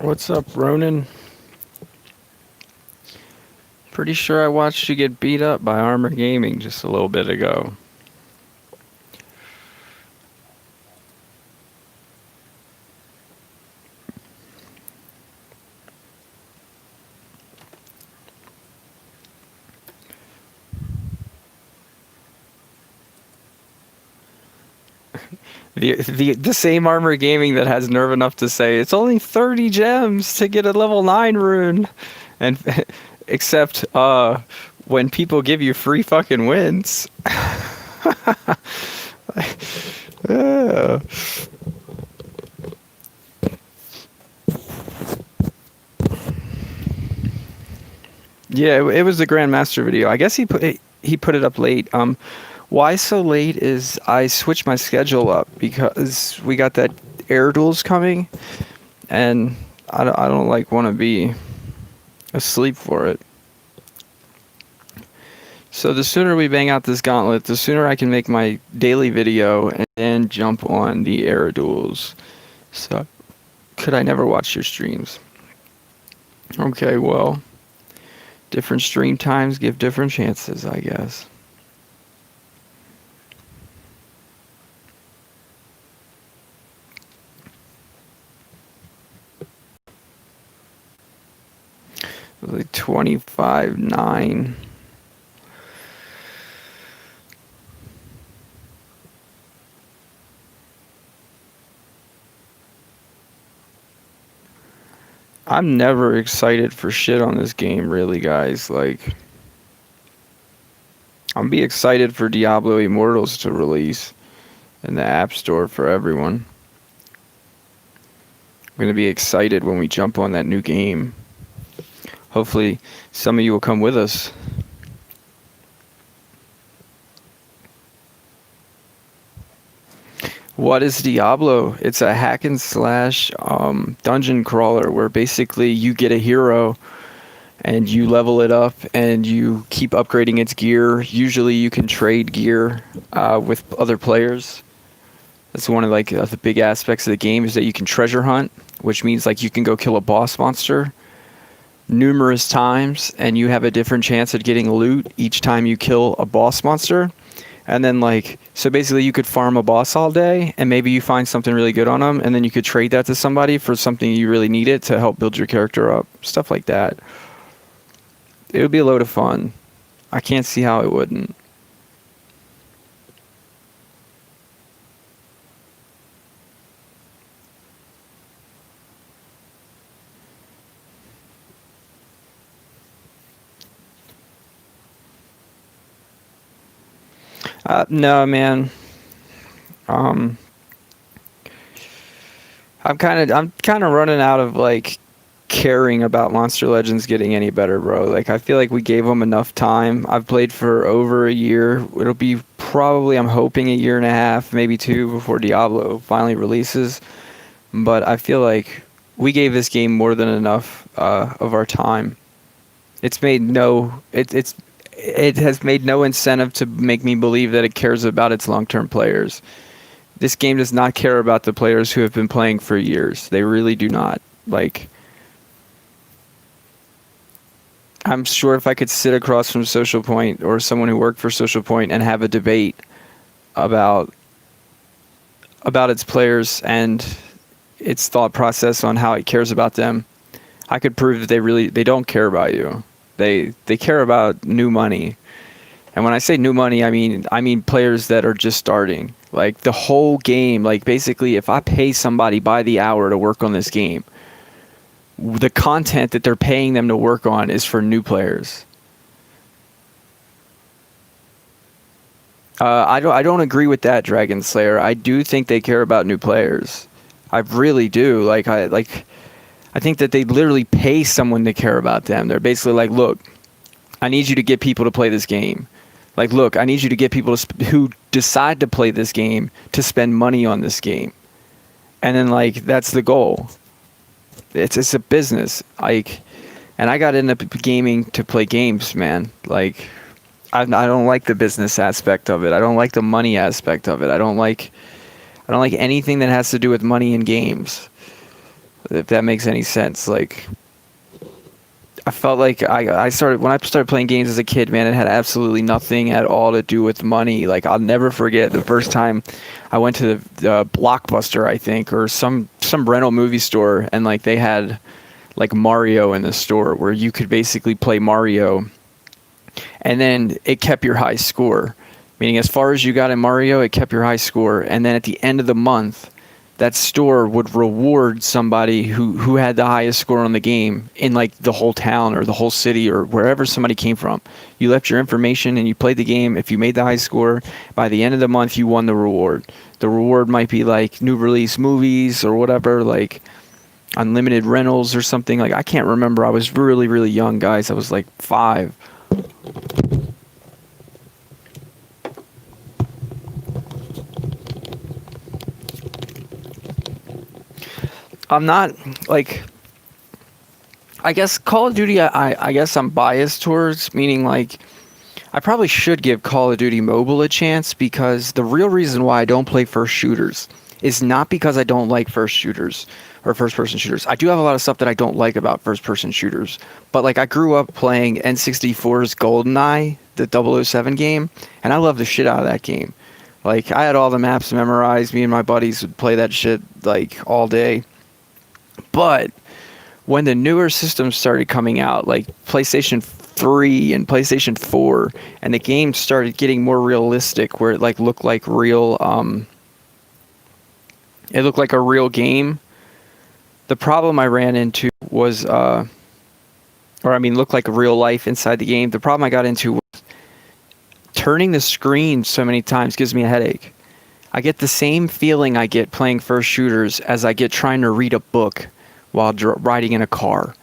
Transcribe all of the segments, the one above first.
What's up, Ronan? Pretty sure I watched you get beat up by Armor Gaming just a little bit ago. The same Armor Gaming that has nerve enough to say it's only 30 gems to get a level 9 rune, and except when people give you free fucking wins. Yeah, it was the Grandmaster video. I guess he put it up late. Why so late is I switched my schedule up because we got that air duels coming, and I don't like want to be asleep for it. So the sooner we bang out this gauntlet, the sooner I can make my daily video and then jump on the air duels. So could I never watch your streams? Okay, well, different stream times give different chances, I guess. Like 25-9. I'm never excited for shit on this game, really, guys. Like, I'm be excited for Diablo Immortals to release in the App Store for everyone. I'm gonna be excited when we jump on that new game. Hopefully, some of you will come with us. What is Diablo? It's a hack and slash dungeon crawler where basically you get a hero and you level it up and you keep upgrading its gear. Usually you can trade gear with other players. That's one of like the big aspects of the game, is that you can treasure hunt, which means like you can go kill a boss monster numerous times and you have a different chance at getting loot each time you kill a boss monster. And then like, so basically you could farm a boss all day and maybe you find something really good on them and then you could trade that to somebody for something you really needed to help build your character up. Stuff like that. It would be a load of fun. I can't see how it wouldn't. No, man. I'm kind of running out of like caring about Monster Legends getting any better, bro. Like I feel like we gave them enough time. I've played for over a year. It'll be probably, I'm hoping, a year and a half, maybe two, before Diablo finally releases. But I feel like we gave this game more than enough of our time. It's made no it has made no incentive to make me believe that it cares about its long-term players. This game does not care about the players who have been playing for years. They really do not. Like, I'm sure if I could sit across from Social Point or someone who worked for Social Point and have a debate about its players and its thought process on how it cares about them, I could prove that they don't care about you. They care about new money. And when I say new money, I mean players that are just starting. Like the whole game, like basically if I pay somebody by the hour to work on this game, the content that they're paying them to work on is for new players. I don't agree with that, Dragon Slayer. I do think they care about new players. I really do. I think that they literally pay someone to care about them. They're basically like, look, I need you to get people to play this game. Like, look, I need you to get people who decide to play this game to spend money on this game. And then, like, that's the goal. It's a business. Like, and I got into gaming to play games, man. Like, I don't like the business aspect of it. I don't like the money aspect of it. I don't like anything that has to do with money in games. if that makes any sense. Like, I felt like I started when I started playing games as a kid, man, it had absolutely nothing at all to do with money. Like, I'll never forget the first time I went to the Blockbuster, I think, or some rental movie store, and like they had like Mario in the store where you could basically play Mario, and then it kept your high score. Meaning, as far as you got in Mario, it kept your high score, and then at the end of the month, that store would reward somebody who had the highest score on the game in like the whole town or the whole city or wherever somebody came from. You left your information and you played the game. If you made the high score, by the end of the month, you won the reward. The reward might be like new release movies or whatever, like unlimited rentals or something. Like, I can't remember. I was really, really young, guys. I was like 5. I'm not like, I guess Call of Duty, I guess I'm biased towards, meaning like I probably should give Call of Duty Mobile a chance, because the real reason why I don't play first shooters is not because I don't like first shooters or first person shooters. I do have a lot of stuff that I don't like about first person shooters, but like I grew up playing N64's GoldenEye, the 007 game, and I love the shit out of that game. Like, I had all the maps memorized. Me and my buddies would play that shit like all day. But when the newer systems started coming out, like PlayStation 3 and PlayStation 4, and the game started getting more realistic, where it like looked like real, it looked like a real game. The problem I ran into was, looked like real life inside the game. The problem I got into was turning the screen so many times gives me a headache. I get the same feeling I get playing first shooters as I get trying to read a book while riding in a car.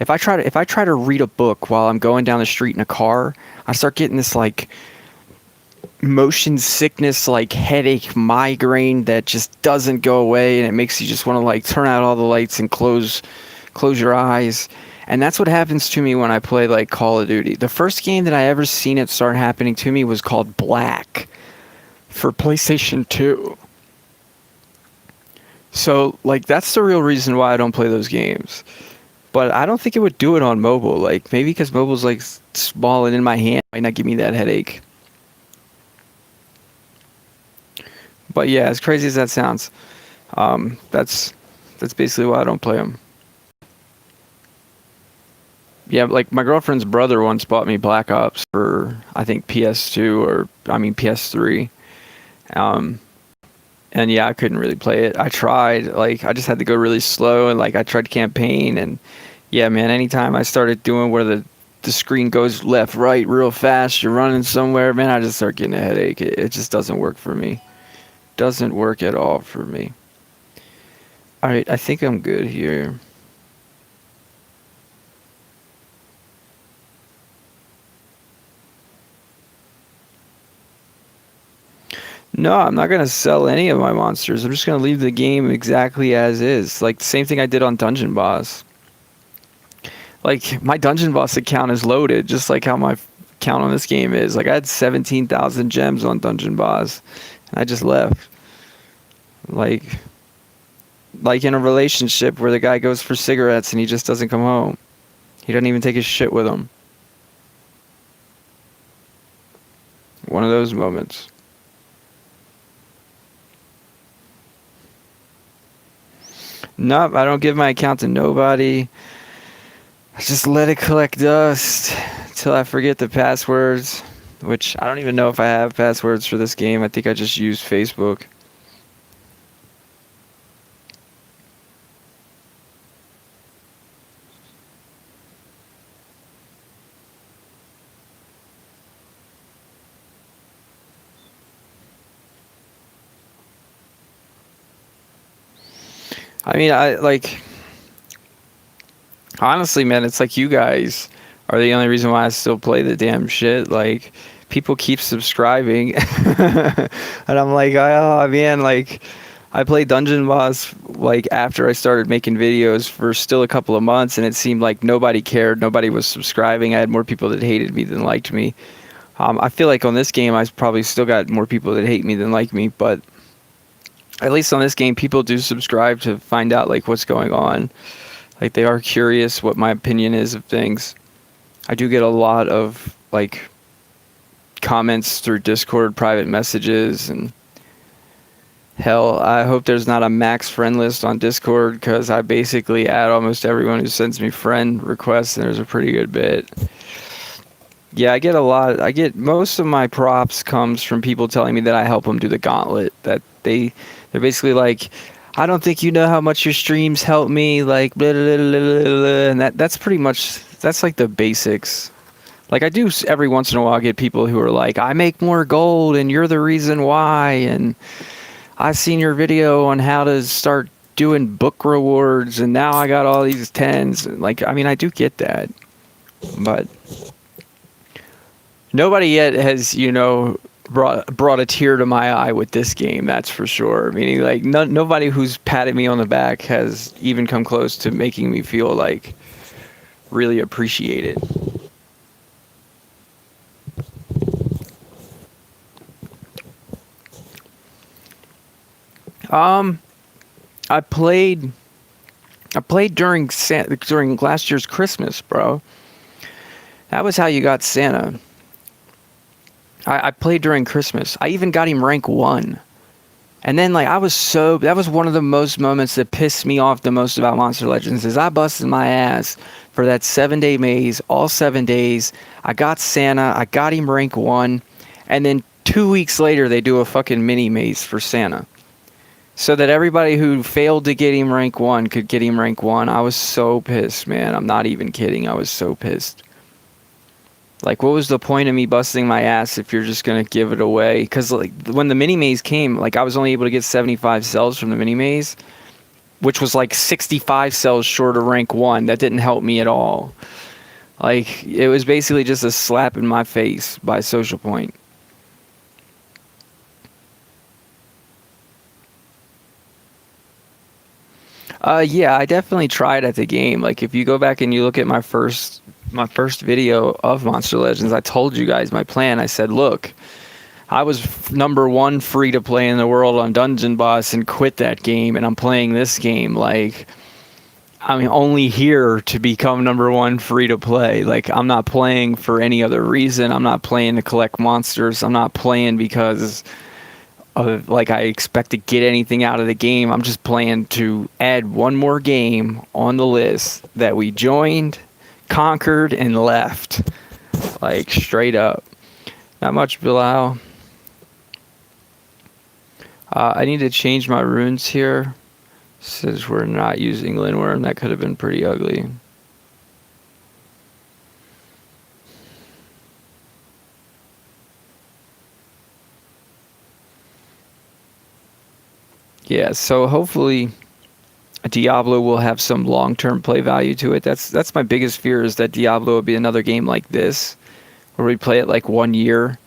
If I try to read a book while I'm going down the street in a car, I start getting this like motion sickness, like headache, migraine that just doesn't go away, and it makes you just want to like turn out all the lights and close your eyes. And that's what happens to me when I play like Call of Duty. The first game that I ever seen it start happening to me was called Black for PlayStation 2. So, like, that's the real reason why I don't play those games. But I don't think it would do it on mobile. Like, maybe because mobile's, like, small and in my hand, might not give me that headache. But yeah, as crazy as that sounds, that's basically why I don't play them. Yeah, like, my girlfriend's brother once bought me Black Ops for, I think, PS3. And yeah, I couldn't really play it. I tried, like, I just had to go really slow, and like I tried campaign, and yeah, man, anytime I started doing where the screen goes left, right, real fast, you're running somewhere, man, I just start getting a headache. It just doesn't work for me. Doesn't work at all for me. All right, I think I'm good here. No, I'm not going to sell any of my monsters. I'm just going to leave the game exactly as is. Like, the same thing I did on Dungeon Boss. Like, my Dungeon Boss account is loaded, just like how my account on this game is. Like, I had 17,000 gems on Dungeon Boss, and I just left. Like in a relationship where the guy goes for cigarettes and he just doesn't come home. He doesn't even take his shit with him. One of those moments. Nope, I don't give my account to nobody. I just let it collect dust until I forget the passwords, which I don't even know if I have passwords for this game. I think I just use Facebook. I mean, I like, honestly, man, it's like you guys are the only reason why I still play the damn shit. Like, people keep subscribing, and I'm like, oh man, like, I played Dungeon Boss like after I started making videos for still a couple of months, and it seemed like nobody cared, nobody was subscribing. I had more people that hated me than liked me. I feel like on this game, I probably still got more people that hate me than like me, but at least on this game, people do subscribe to find out like what's going on. Like they are curious what my opinion is of things. I do get a lot of like comments through Discord, private messages, and hell, I hope there's not a max friend list on Discord because I basically add almost everyone who sends me friend requests, and there's a pretty good bit. Yeah, I get a lot. I get most of my props comes from people telling me that I help them do the Gauntlet. That they're basically like, I don't think you know how much your streams help me. Like, blah, blah, blah, blah, blah. And that's pretty much that's like the basics. Like I do every once in a while get people who are like, I make more gold and you're the reason why, and I've seen your video on how to start doing book rewards, and now I got all these tens. Like, I mean, I do get that, but nobody yet has, brought a tear to my eye with this game. That's for sure. Meaning, like, nobody who's patted me on the back has even come close to making me feel like really appreciated. I played during last year's Christmas, bro. That was how you got Santa. I played during Christmas. I even got him rank 1. And then like that was one of the most moments that pissed me off the most about Monster Legends is I busted my ass for that 7-day maze, all 7 days. I got Santa, I got him rank 1, and then 2 weeks later they do a fucking mini maze for Santa. So that everybody who failed to get him rank 1 could get him rank 1. I was so pissed, man. I'm not even kidding. I was so pissed. Like, what was the point of me busting my ass if you're just going to give it away? Because, like, when the mini-maze came, like, I was only able to get 75 cells from the mini-maze, which was, like, 65 cells short of rank 1. That didn't help me at all. Like, it was basically just a slap in my face by Social Point. Yeah, I definitely tried at the game. Like, if you go back and you look at my first video of Monster Legends, I told you guys my plan. I said, look, I was #1 free to play in the world on Dungeon Boss and quit that game, and I'm playing this game. Like, I'm only here to become #1 free to play. Like, I'm not playing for any other reason. I'm not playing to collect monsters. I'm not playing because like I expect to get anything out of the game. I'm just playing to add one more game on the list that we joined, conquered, and left. Like, straight up. Not much, Bilal. I need to change my runes here. Since we're not using Linworm, that could have been pretty ugly. Yeah, so hopefully Diablo will have some long-term play value to it. That's my biggest fear, is that Diablo will be another game like this, where we play it like 1 year,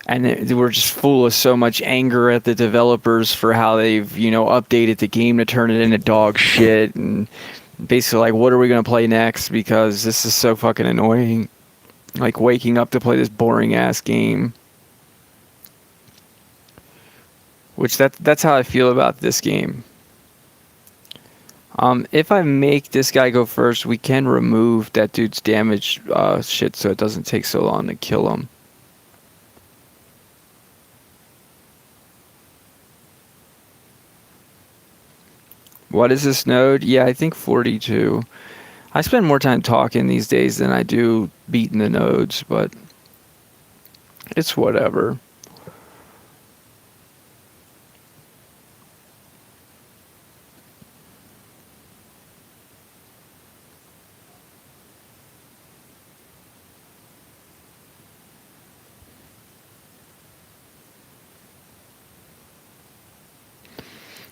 and we're just full of so much anger at the developers for how they've, updated the game to turn it into dog shit, and basically like, what are we going to play next, because this is so fucking annoying. Like, waking up to play this boring-ass game. Which that's how I feel about this game. If I make this guy go first, we can remove that dude's damage shit so it doesn't take so long to kill him. What is this node? Yeah, I think 42. I spend more time talking these days than I do beating the nodes, but it's whatever.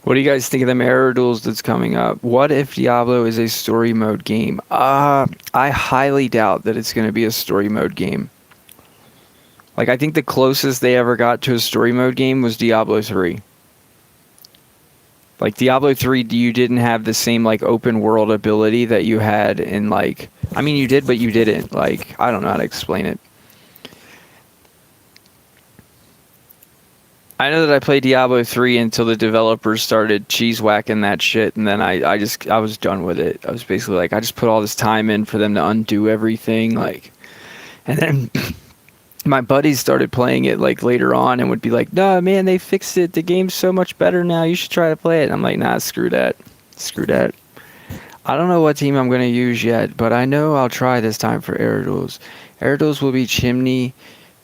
What do you guys think of the Mirror Duels that's coming up? What if Diablo is a story mode game? I highly doubt that it's going to be a story mode game. Like, I think the closest they ever got to a story mode game was Diablo 3. Like, Diablo 3, you didn't have the same, like, open world ability that you had in, like... I mean, you did, but you didn't. Like, I don't know how to explain it. I know that I played Diablo 3 until the developers started cheese whacking that shit, and then I was done with it. I was basically like, I just put all this time in for them to undo everything, like, and then my buddies started playing it like later on and would be like, "No, man, they fixed it. The game's so much better now. You should try to play it." And I'm like, "Nah, screw that, screw that." I don't know what team I'm gonna use yet, but I know I'll try this time for air duels. Air duels will be Chimney,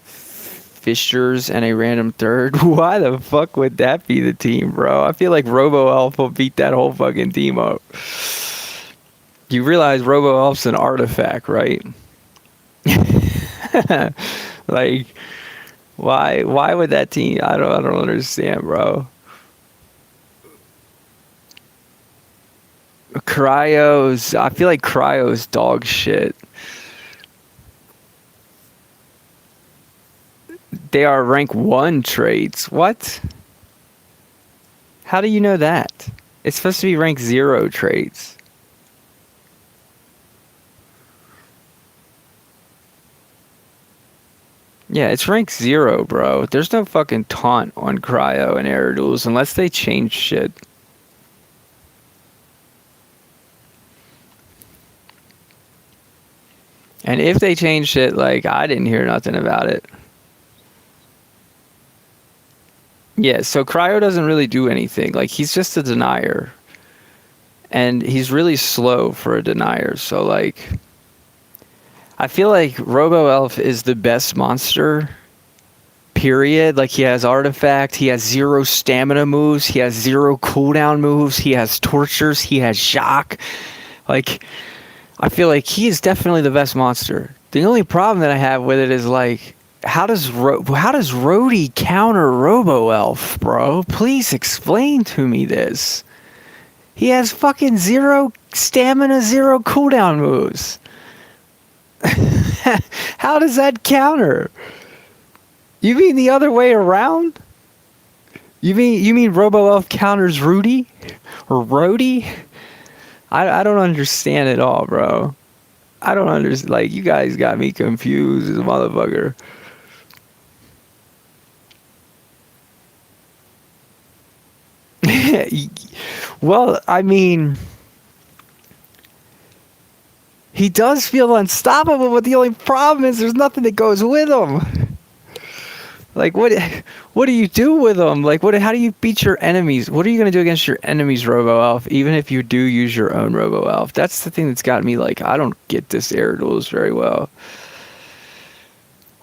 Fishers, and a random third. Why the fuck would that be the team, bro? I feel like Robo Elf will beat that whole fucking team up. You realize Robo Elf's an artifact, right? Like, why would that team? I don't understand, bro. Cryos. I feel like Cryos dog shit. They are rank 1 trades. What? How do you know that? It's supposed to be rank 0 trades. Yeah, it's rank 0, bro. There's no fucking taunt on Cryo and Air Duels unless they change shit. And if they change shit, like, I didn't hear nothing about it. Yeah, so Cryo doesn't really do anything. Like, he's just a denier. And he's really slow for a denier. So, like, I feel like Robo Elf is the best monster, period. Like, he has Artifact, he has 0 stamina moves, he has 0 cooldown moves, he has Tortures, he has Shock. Like, I feel like he is definitely the best monster. The only problem that I have with it is, like, how does Rhodey counter Robo Elf, bro? Please explain to me this. He has fucking 0 stamina, 0 cooldown moves. How does that counter? You mean the other way around? You mean Robo Elf counters Rudy or Rhodey? I don't understand it all, bro. I don't understand. Like, you guys got me confused as a motherfucker. Well, I mean, he does feel unstoppable, but the only problem is there's nothing that goes with him. Like, what do you do with him? Like, how do you beat your enemies? What are you going to do against your enemies, Robo Elf, even if you do use your own Robo Elf? That's the thing that's got me, like, I don't get this air duels very well.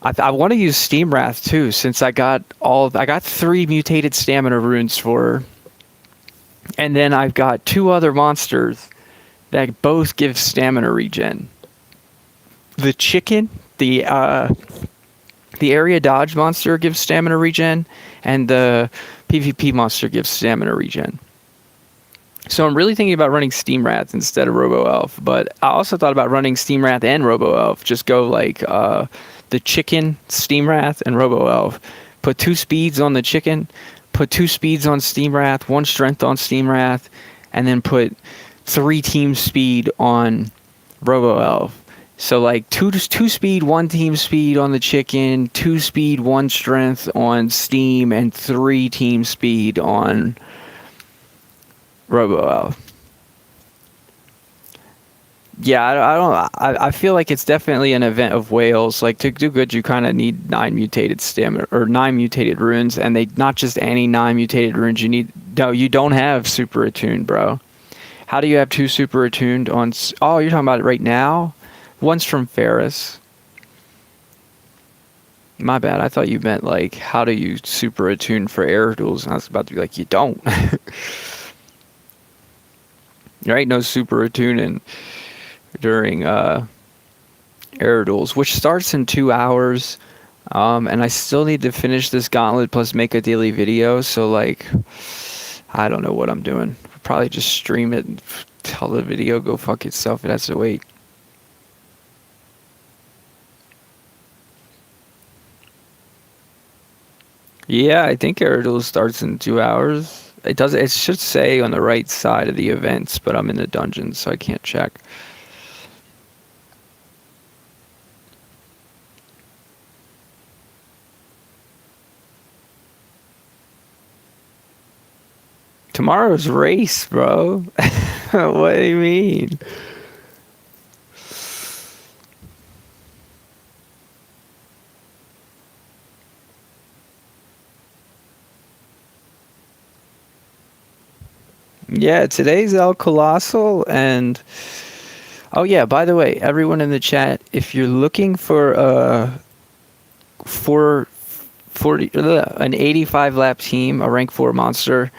I want to use Steam Wrath too, since I got 3 mutated stamina runes for her. And then I've got 2 other monsters that both give stamina regen. The chicken, the area dodge monster gives stamina regen, and the PvP monster gives stamina regen. So I'm really thinking about running Steam Wrath instead of Robo Elf, but I also thought about running Steam Wrath and Robo Elf. Just go like the chicken, Steam Wrath, and Robo Elf. Put 2 speeds on the chicken, put 2 speeds on Steam Wrath, 1 strength on Steam Wrath, and then put 3 team speed on Robo Elf. So like 2 speed, 1 team speed on the chicken, 2 speed, 1 strength on Steam, and 3 team speed on Robo Elf. Yeah, I feel like it's definitely an event of whales. Like, to do good, you kind of need 9 mutated stamina or 9 mutated runes, and they not just any 9 mutated runes. You don't have super attuned, bro. How do you have 2 super attuned on? Oh, you're talking about it right now. One's from Ferris. My bad. I thought you meant like how do you super attune for air duels, and I was about to be like, you don't. There ain't no super attuning during air duels, which starts in 2 hours. And I still need to finish this gauntlet plus make a daily video. So like, I don't know what I'm doing. I'll probably just stream it and tell the video go fuck itself. It has to wait. Yeah, I think air duels starts in 2 hours. It does. It should say on the right side of the events, but I'm in the dungeon, so I can't check. Tomorrow's race, bro. What do you mean? Yeah, today's El Colossal, and oh yeah, by the way, everyone in the chat, if you're looking for four, 40, an 85 lap team, a rank 4 monster,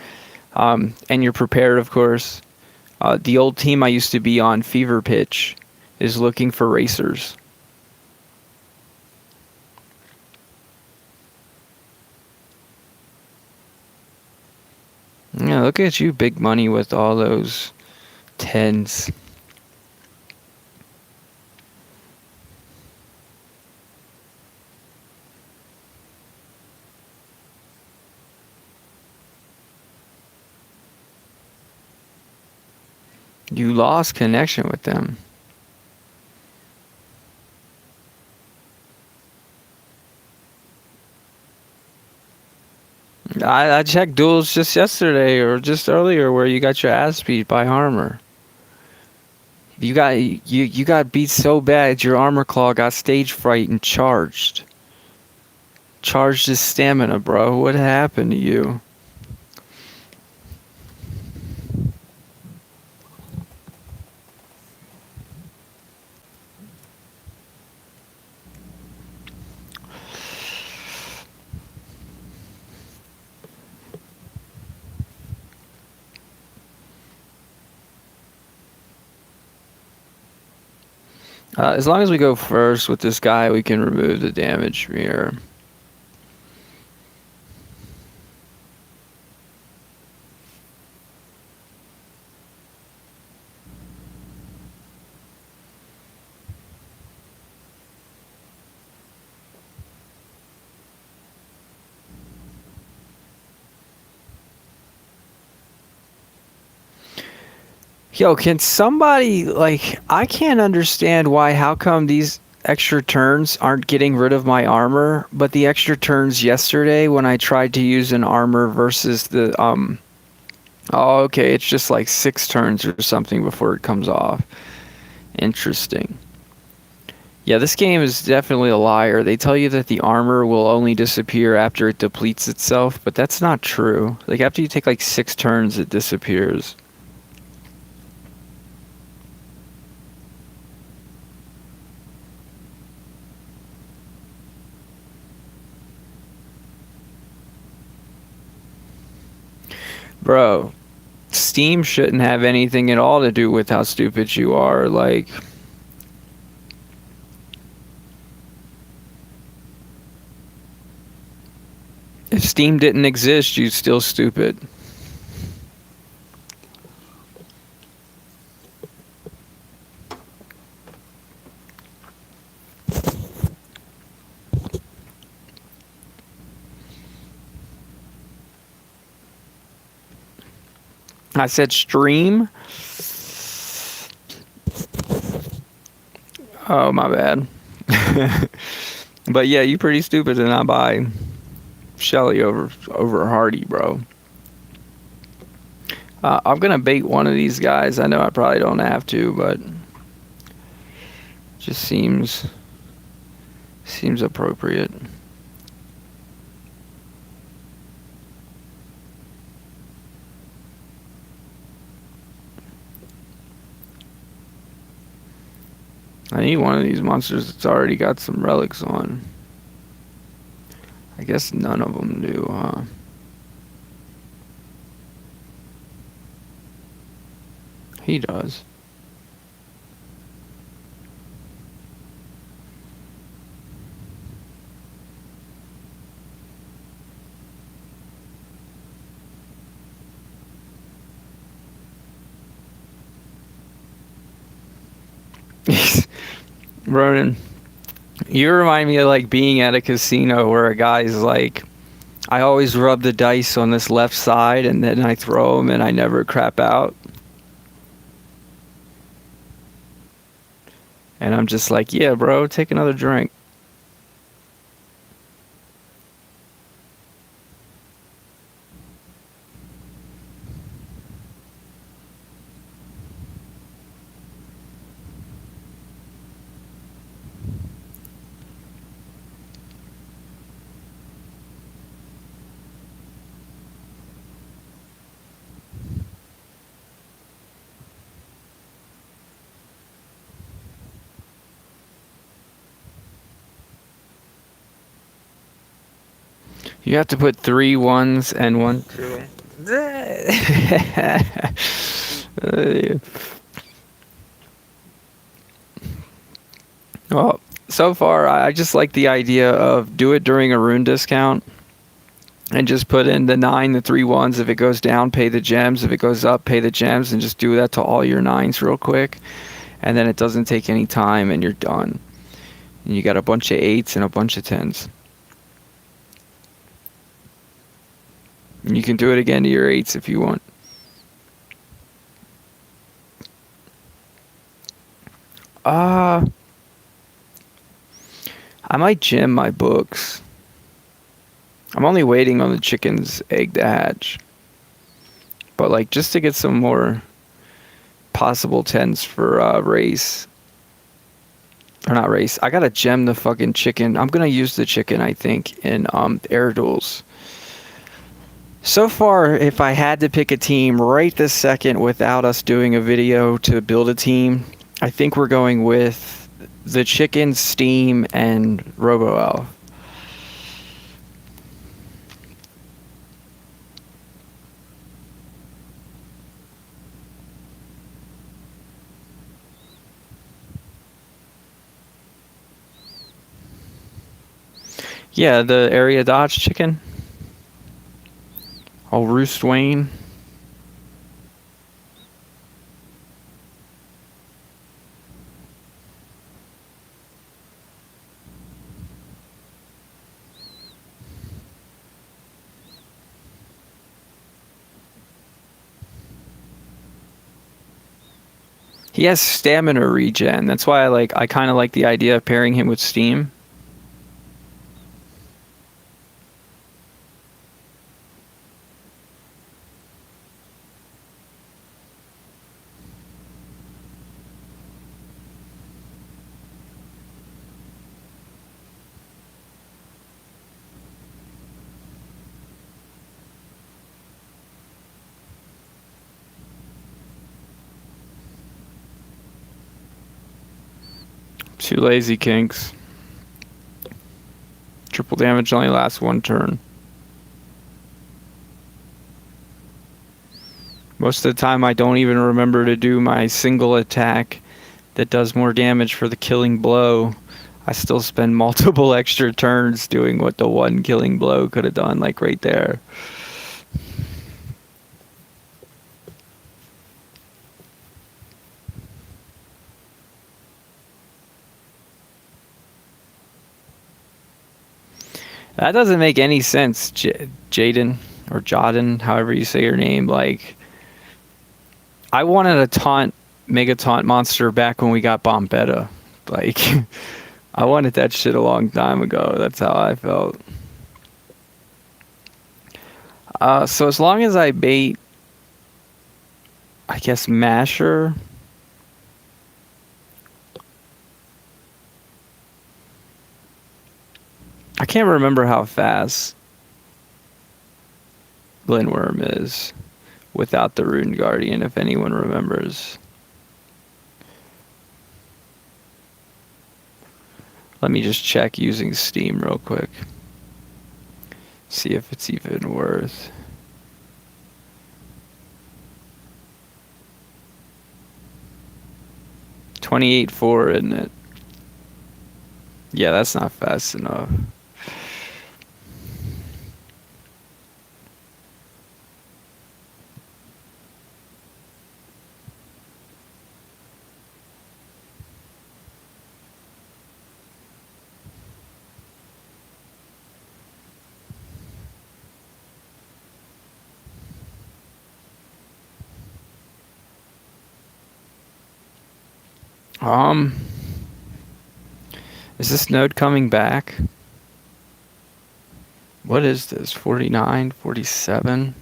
and you're prepared, of course, the old team I used to be on, Fever Pitch, is looking for racers. Yeah, look at you, big money with all those tens. You lost connection with them. I checked duels just yesterday or just earlier where you got your ass beat by armor. You got beat so bad your armor claw got stage fright and charged. Charged his stamina, bro. What happened to you? As long as we go first with this guy, we can remove the damage here. Yo, can somebody, like, I can't understand how come these extra turns aren't getting rid of my armor, but the extra turns yesterday when I tried to use an armor versus oh, okay, it's just like 6 turns or something before it comes off. Interesting. Yeah, this game is definitely a liar. They tell you that the armor will only disappear after it depletes itself, but that's not true. Like, after you take like 6 turns, it disappears. Bro, Steam shouldn't have anything at all to do with how stupid you are. Like, if Steam didn't exist, you'd still stupid. I said stream? Oh, my bad. But yeah, you pretty stupid to not buy Shelly over Hardy, bro. I'm gonna bait one of these guys. I know I probably don't have to, but just seems appropriate. I need one of these monsters that's already got some relics on. I guess none of them do, huh? He does. Ronan, you remind me of like being at a casino where a guy's like, I always rub the dice on this left side and then I throw them and I never crap out. And I'm just like, yeah, bro, take another drink. You have to put 3 1s and 1 2. Well, so far I just like the idea of do it during a rune discount and just put in the 9, the 3 1s. If it goes down, pay the gems. If it goes up, pay the gems, and just do that to all your 9s real quick. And then it doesn't take any time and you're done. And you got a bunch of 8s and a bunch of 10s. And you can do it again to your 8s if you want. I might gem my books. I'm only waiting on the chicken's egg to hatch. But like just to get some more possible 10s for race. Or not race. I gotta gem the fucking chicken. I'm gonna use the chicken, I think, in air duels. So far, if I had to pick a team right this second without us doing a video to build a team, I think we're going with the chicken, Steam, and RoboElf. Yeah, the area dodge chicken. I'll roost Wayne. He has stamina regen. That's why I kind of like the idea of pairing him with Steam. Two lazy kinks. Triple damage only lasts 1 turn. Most of the time I don't even remember to do my single attack that does more damage for the killing blow. I still spend multiple extra turns doing what the one killing blow could have done, like right there. That doesn't make any sense, Jaden, or Jodin, however you say your name. Like, I wanted a taunt, mega taunt monster back when we got Bombetta. Like, I wanted that shit a long time ago. That's how I felt. So as long as I bait, I guess, Masher. I can't remember how fast Glenworm is without the Rune Guardian, if anyone remembers. Let me just check using Steam real quick. See if it's even worth. $28.4, isn't it? Yeah, that's not fast enough. Is this node coming back? What is this? 49, 47?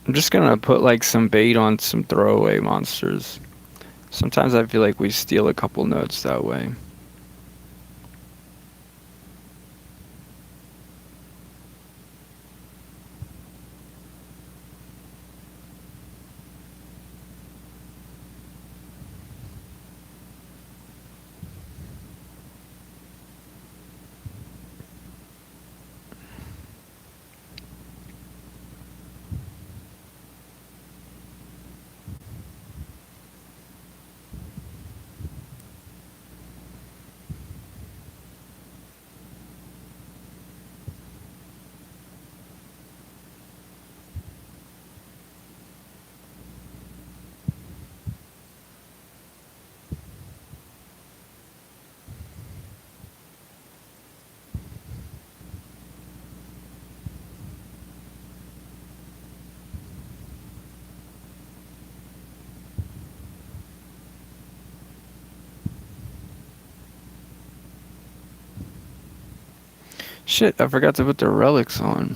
I'm just gonna put like some bait on some throwaway monsters. Sometimes I feel like we steal a couple notes that way. Shit, I forgot to put the relics on.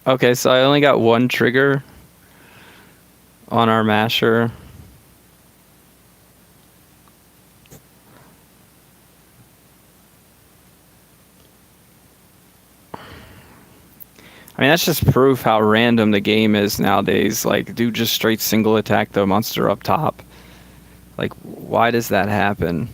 Okay, so I only got one trigger on our masher. I mean, that's just proof how random the game is nowadays. Like, dude, just straight single attack the monster up top. Like, why does that happen?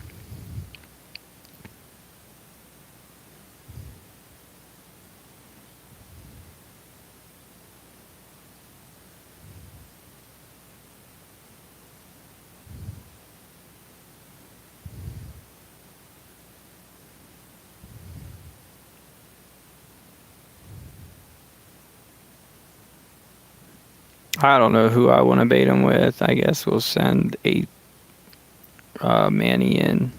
I don't know who I want to bait him with. I guess we'll send a Manny in.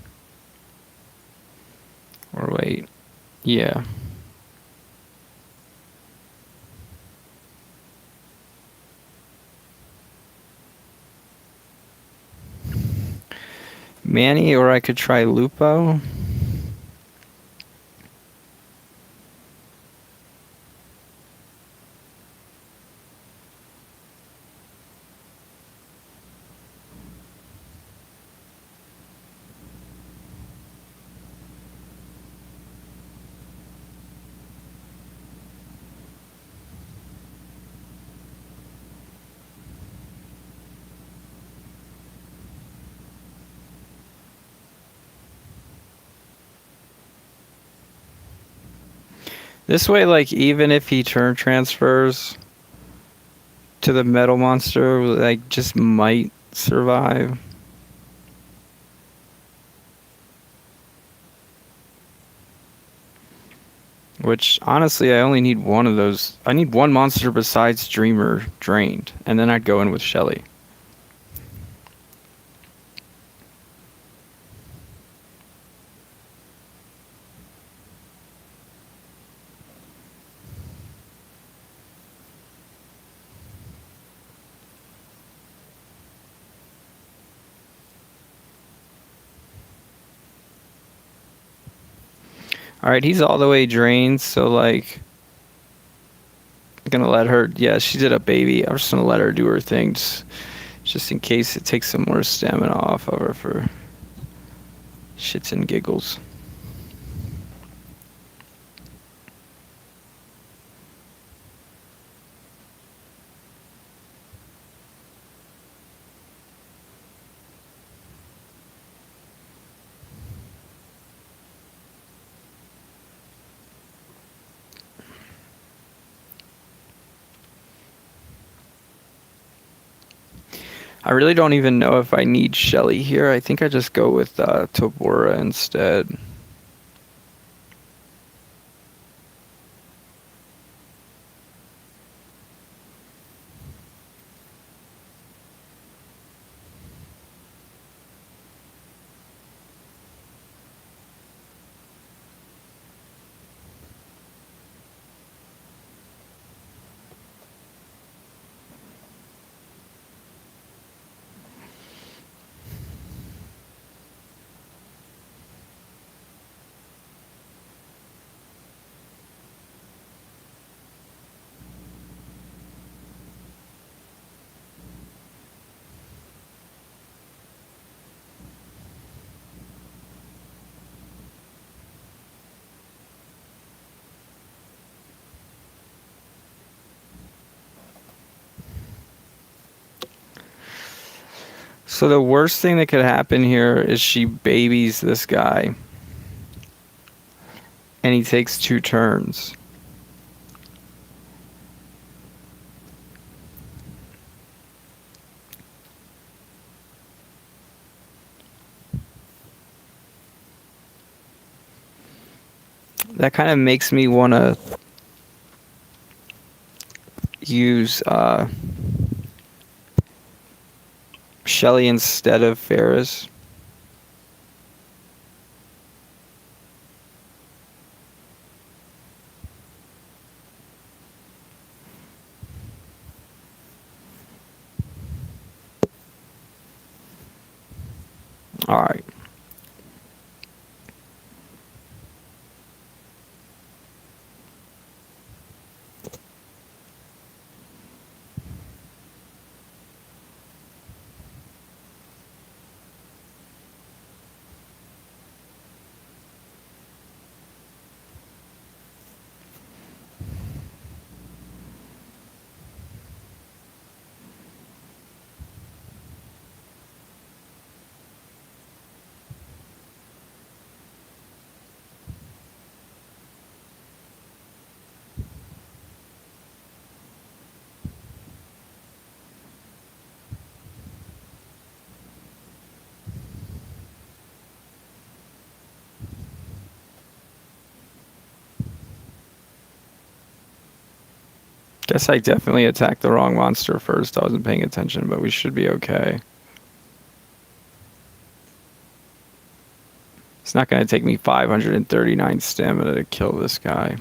Or wait. Yeah. Manny, or I could try Lupo. This way, like, even if he turn transfers to the metal monster, like, just might survive. Which, honestly, I only need one of those. I need one monster besides Dreamer drained, and then I'd go in with Shelly. Alright, he's all the way drained, so, like, I'm gonna let her. Yeah, she did a baby. I'm just gonna let her do her thing, just in case it takes some more stamina off of her for shits and giggles. I really don't even know if I need Shelly here. I think I just go with Tobora instead. So the worst thing that could happen here is she babies this guy, and he takes 2 turns. That kind of makes me want to use Shelly instead of Ferris. All right. Guess I definitely attacked the wrong monster first. I wasn't paying attention, but we should be okay. It's not going to take me 539 stamina to kill this guy.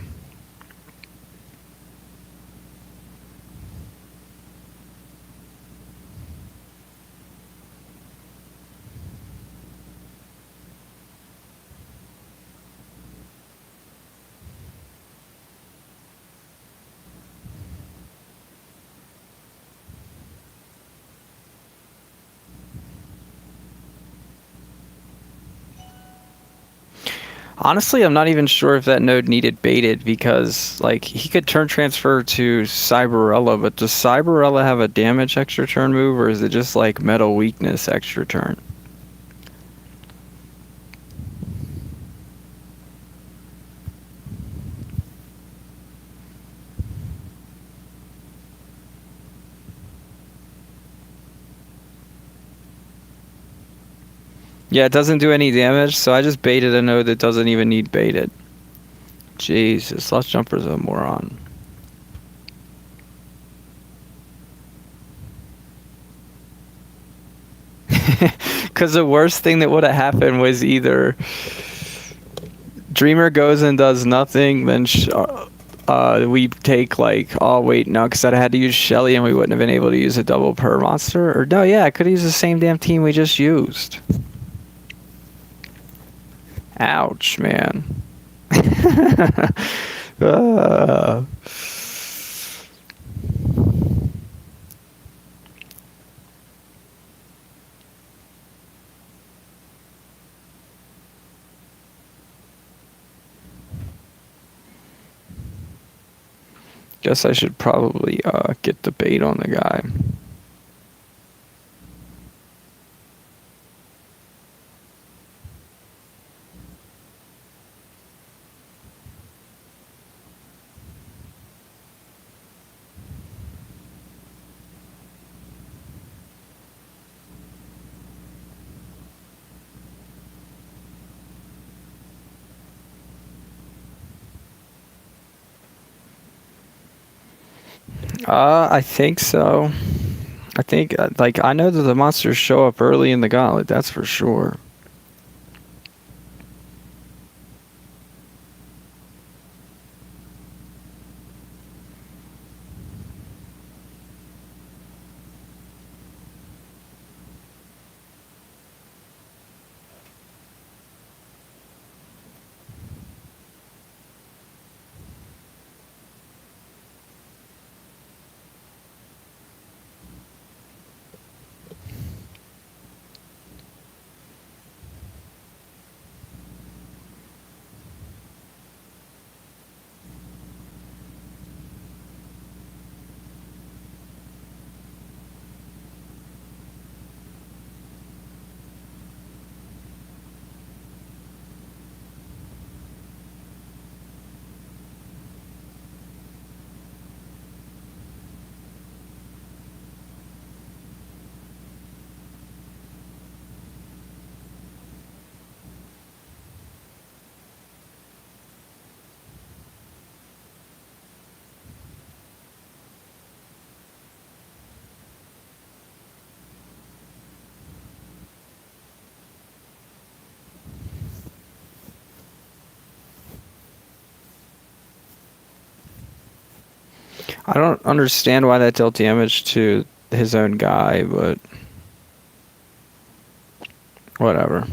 Honestly, I'm not even sure if that node needed baited because, like, he could turn transfer to Cyberella, but does Cyberella have a damage extra turn move, or is it just like metal weakness extra turn? Yeah, it doesn't do any damage, so I just baited a node that doesn't even need baited. Jesus, Lost Jumper's a moron. Because the worst thing that would have happened was either Dreamer goes and does nothing, then we take like, oh wait, no, because I had to use Shelly and we wouldn't have been able to use a double per monster. Or no, yeah, I could have used the same damn team we just used. Ouch, man. Guess I should probably get the bait on the guy. I think so. I think, like, I know that the monsters show up early in the Gauntlet, that's for sure. I don't understand why that dealt damage to his own guy, but whatever.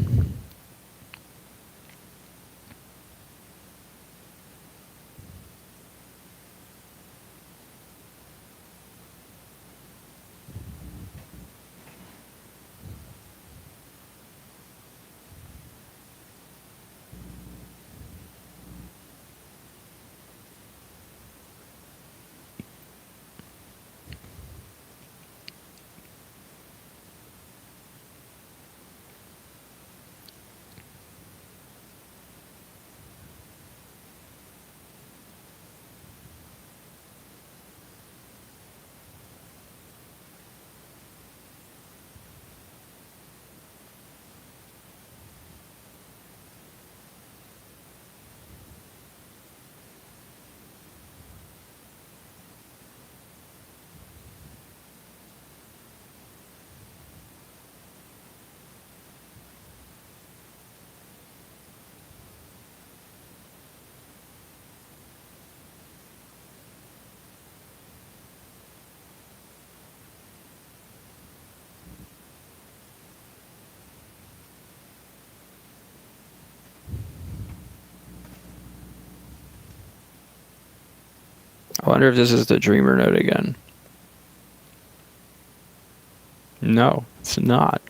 I wonder if this is the Dreamer note again. No, it's not.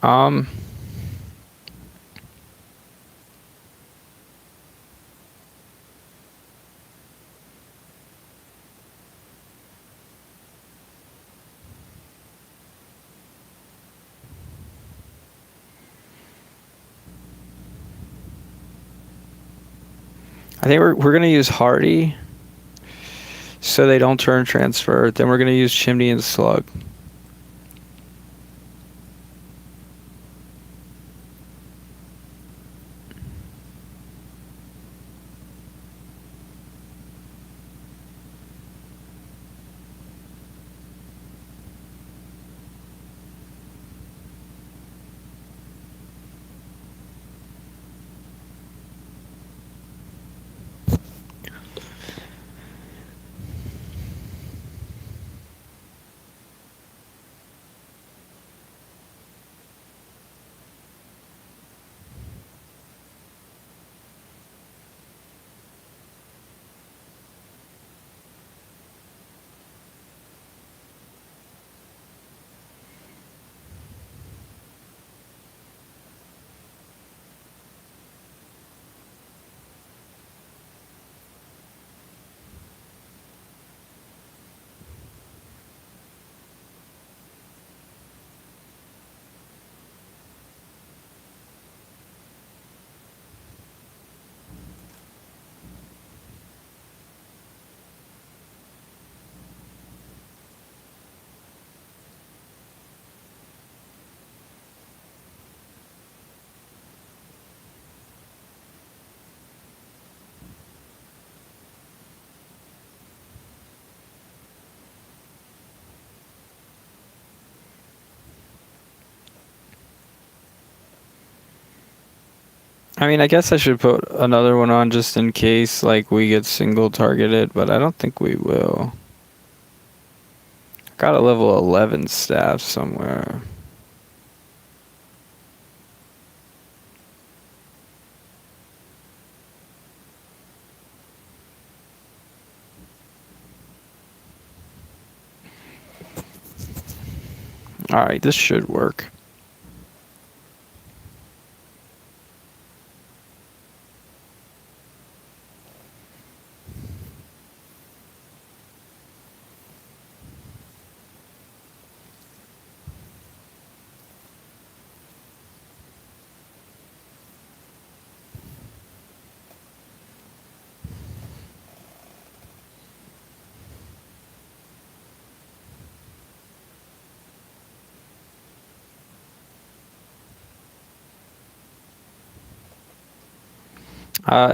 Um, I think we're gonna use Hardy, so they don't turn transfer. Then we're gonna use Chimney and Slug. I mean, I guess I should put another one on just in case, like, we get single targeted, but I don't think we will. Got a level 11 staff somewhere. Alright, this should work.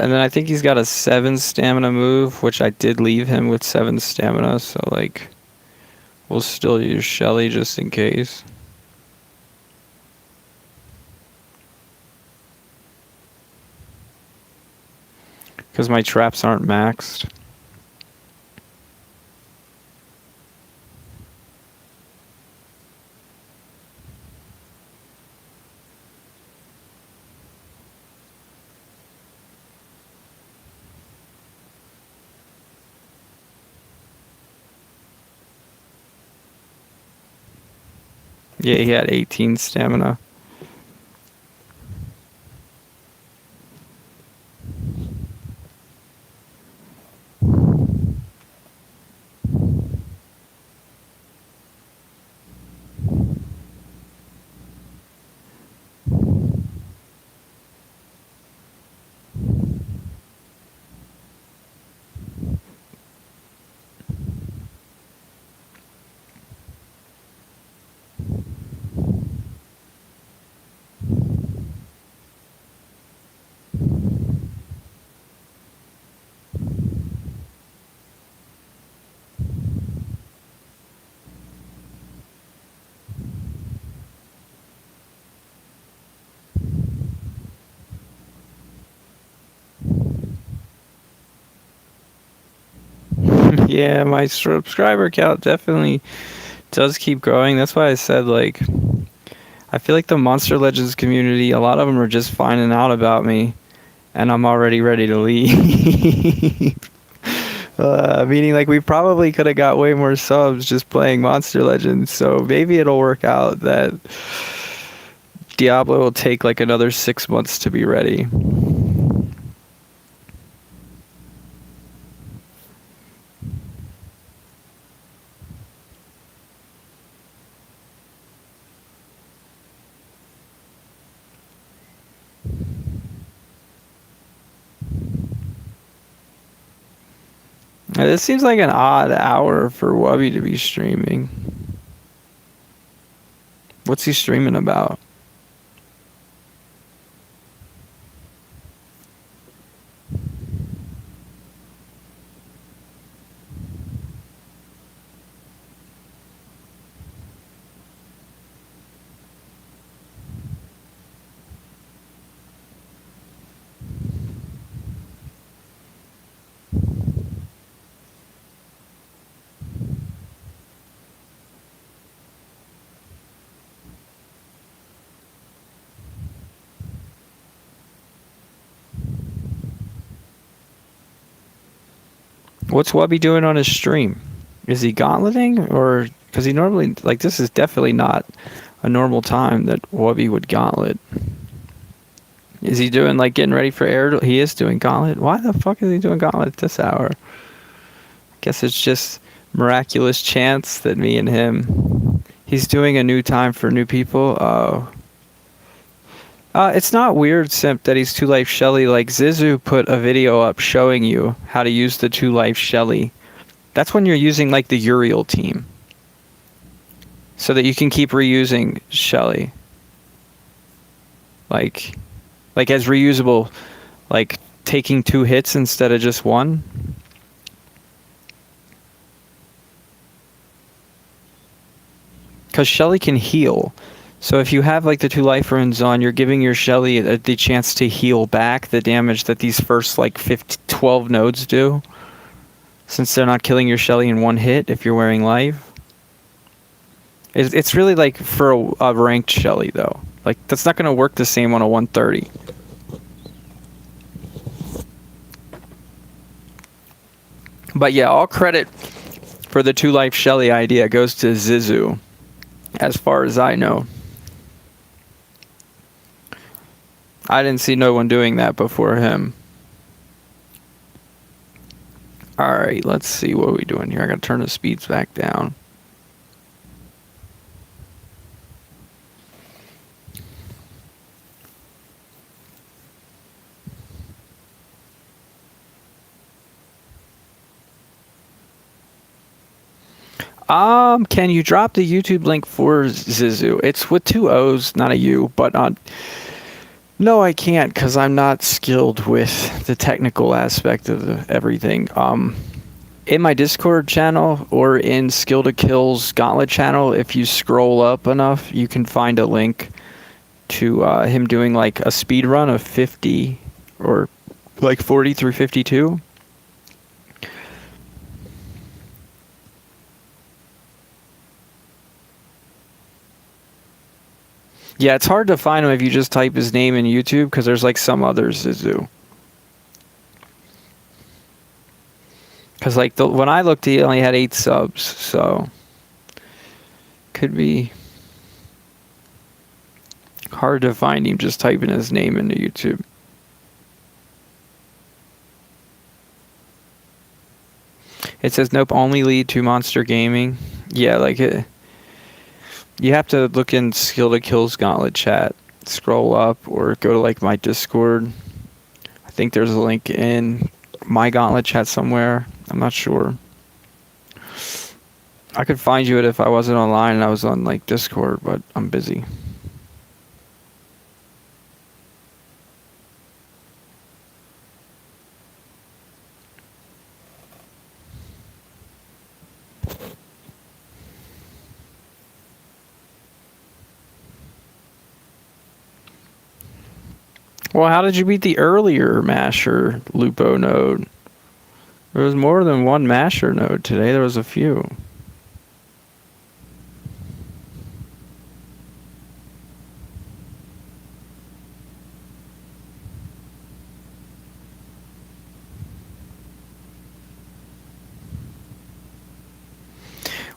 And then I think he's got a 7 stamina move, which I did leave him with 7 stamina, so like we'll still use Shelly just in case. because my traps aren't maxed. Yeah, he had 18 stamina. Yeah, my subscriber count definitely does keep growing. That's why I said, like, I feel like the Monster Legends community, a lot of them are just finding out about me, and I'm already ready to leave. Meaning, like, we probably could have got way more subs just playing Monster Legends, so maybe it'll work out that Diablo will take, like, another 6 months to be ready. This seems like an odd hour for Wubby to be streaming. What's he streaming about? What's Wubby doing on his stream? Is he gauntleting, or because he normally, like, this is definitely not a normal time that Wubby would gauntlet. Is he doing, like, getting ready for air? He is doing Gauntlet. Why the fuck is he doing Gauntlet at this hour? Guess it's just miraculous chance that me and him. He's doing a new time for new people. Oh. It's not weird, Simp, that he's 2-Life Shelly. Like, Zizu put a video up showing you how to use the 2-Life Shelly. That's when you're using, like, the Uriel team. So that you can keep reusing Shelly. Like as reusable, like taking 2 hits instead of just 1. Because Shelly can heal. So if you have, like, the 2 life runes on, you're giving your Shelly the chance to heal back the damage that these first, like, 12 nodes do. Since they're not killing your Shelly in 1 hit if you're wearing life. It's really, like, for a ranked Shelly, though. Like, that's not going to work the same on a 130. But yeah, all credit for the 2-Life Shelly idea goes to Zizu, as far as I know. I didn't see no one doing that before him. Alright, let's see what we're doing here. I gotta turn the speeds back down. Can you drop the YouTube link for Zizu? It's with 2 O's, not a U, but no, I can't, because I'm not skilled with the technical aspect of everything. In my Discord channel or in Skill to Kill's Gauntlet channel, if you scroll up enough, you can find a link to him doing, like, a speed run of 50 or Like 40 through 52? Yeah, it's hard to find him if you just type his name in YouTube because there's like some others that do. Because like when I looked, he only had 8 subs, so could be hard to find him just typing his name into YouTube. It says nope, only lead to Monster Gaming. Yeah, like it. You have to look in Skill to Kills Gauntlet chat. Scroll up or go to like my Discord. I think there's a link in my Gauntlet chat somewhere. I'm not sure. I could find you it if I wasn't online and I was on like Discord, but I'm busy. Well, how did you beat the earlier Masher Lupo node? There was more than one Masher node today. There was a few.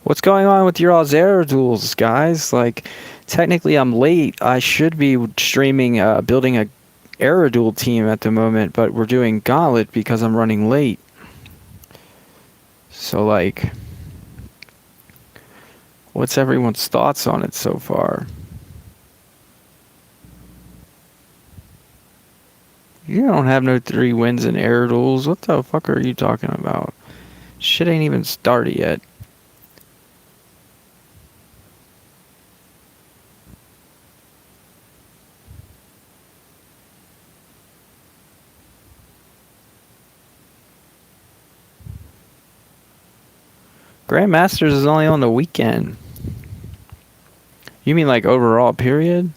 What's going on with your Alzera duels, guys? Like, technically I'm late. I should be streaming, building a Aeroduel team at the moment, but we're doing Gauntlet because I'm running late. So, like, what's everyone's thoughts on it so far? You don't have no 3 wins in Aeroduels. What the fuck are you talking about? Shit ain't even started yet. Grandmasters is only on the weekend. You mean like overall period?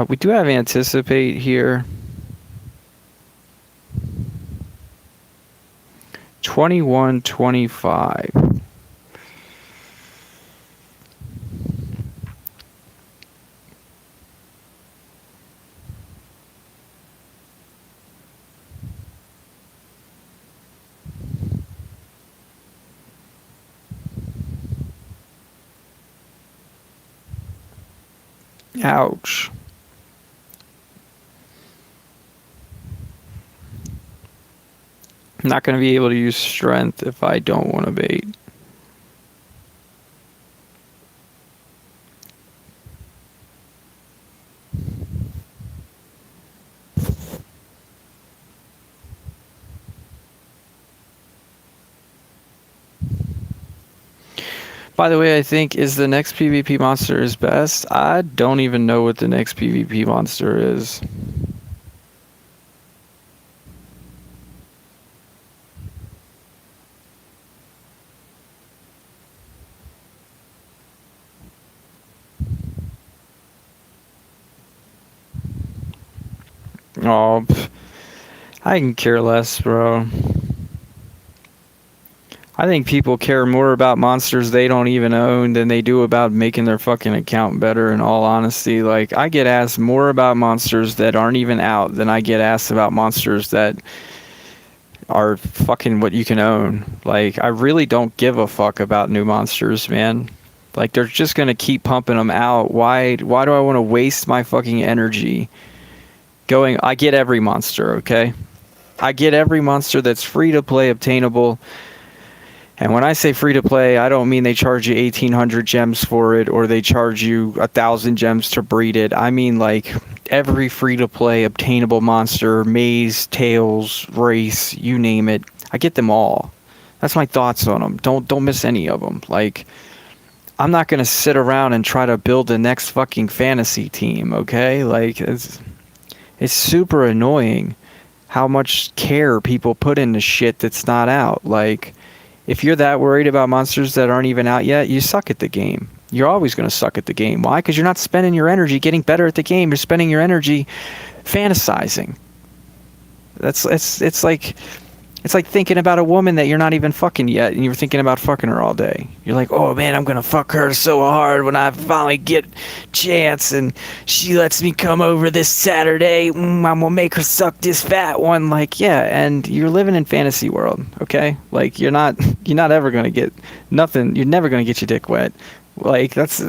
We do have Anticipate here. 21-25. Ouch. I'm not going to be able to use strength if I don't want to bait. By the way, I think is the next PvP monster is best. I don't even know what the next PvP monster is. Oh, I can care less, bro. I think people care more about monsters they don't even own than they do about making their fucking account better, in all honesty. Like, I get asked more about monsters that aren't even out than I get asked about monsters that are fucking what you can own. Like, I really don't give a fuck about new monsters, man. Like, they're just gonna keep pumping them out. Why do I want to waste my fucking energy going? I get every monster, okay? I get every monster that's free to play, obtainable. And when I say free to play, I don't mean they charge you 1,800 gems for it or they charge you 1,000 gems to breed it. I mean like every free to play obtainable monster, maze, tails, race, you name it. I get them all. That's my thoughts on them. Don't miss any of them. Like, I'm not gonna sit around and try to build the next fucking fantasy team. Okay, like it's super annoying how much care people put into shit that's not out. Like, if you're that worried about monsters that aren't even out yet, you suck at the game. You're always going to suck at the game. Why? Because you're not spending your energy getting better at the game. You're spending your energy fantasizing. It's like thinking about a woman that you're not even fucking yet, and you're thinking about fucking her all day. You're like, oh man, I'm gonna fuck her so hard when I finally get chance, and she lets me come over this Saturday. I'm gonna make her suck this fat one. Like, yeah, and you're living in fantasy world, okay? Like, you're not ever gonna get nothing. You're never gonna get your dick wet. Like, that's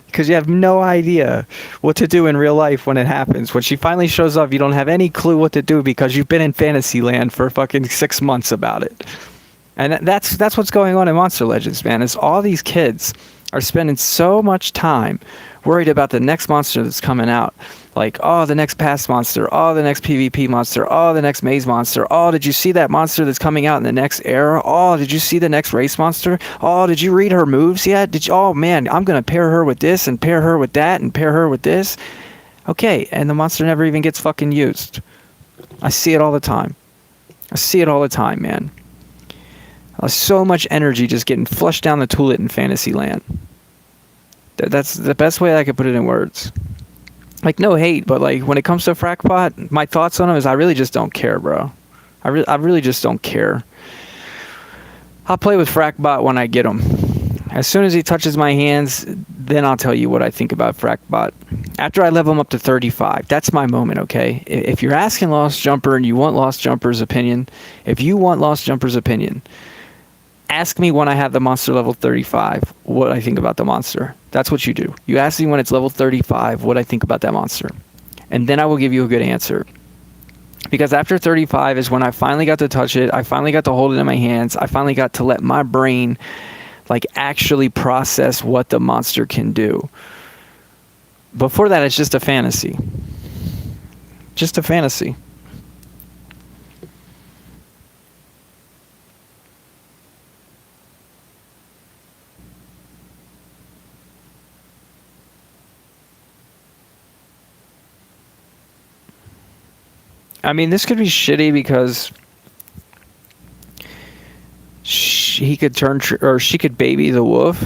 because you have no idea what to do in real life when it happens. When she finally shows up, you don't have any clue what to do because you've been in fantasy land for fucking 6 months about it. And that's what's going on in Monster Legends, man. Is all these kids are spending so much time worried about the next monster that's coming out. Like, oh, the next past monster. Oh, the next PvP monster. Oh, the next maze monster. Oh, did you see that monster that's coming out in the next era? Oh, did you see the next race monster? Oh, did you read her moves yet? Oh, man, I'm going to pair her with this and pair her with that and pair her with this. Okay, and the monster never even gets fucking used. I see it all the time. Man. So much energy just getting flushed down the toilet in Fantasyland. That's the best way I could put it in words. Like, no hate, but like when it comes to Frackbot, my thoughts on him is I really just don't care, bro. I really just don't care. I'll play with Frackbot when I get him. As soon as he touches my hands, then I'll tell you what I think about Frackbot. After I level him up to 35, that's my moment, okay? If you're asking Lost Jumper and you want Lost Jumper's opinion, ask me when I have the monster level 35 what I think about the monster. That's what you do. You ask me when it's level 35 what I think about that monster. And then I will give you a good answer. Because after 35 is when I finally got to touch it. I finally got to hold it in my hands. I finally got to let my brain like actually process what the monster can do. Before that, it's just a fantasy. Just a fantasy. I mean, this could be shitty because he could turn or she could baby the wolf.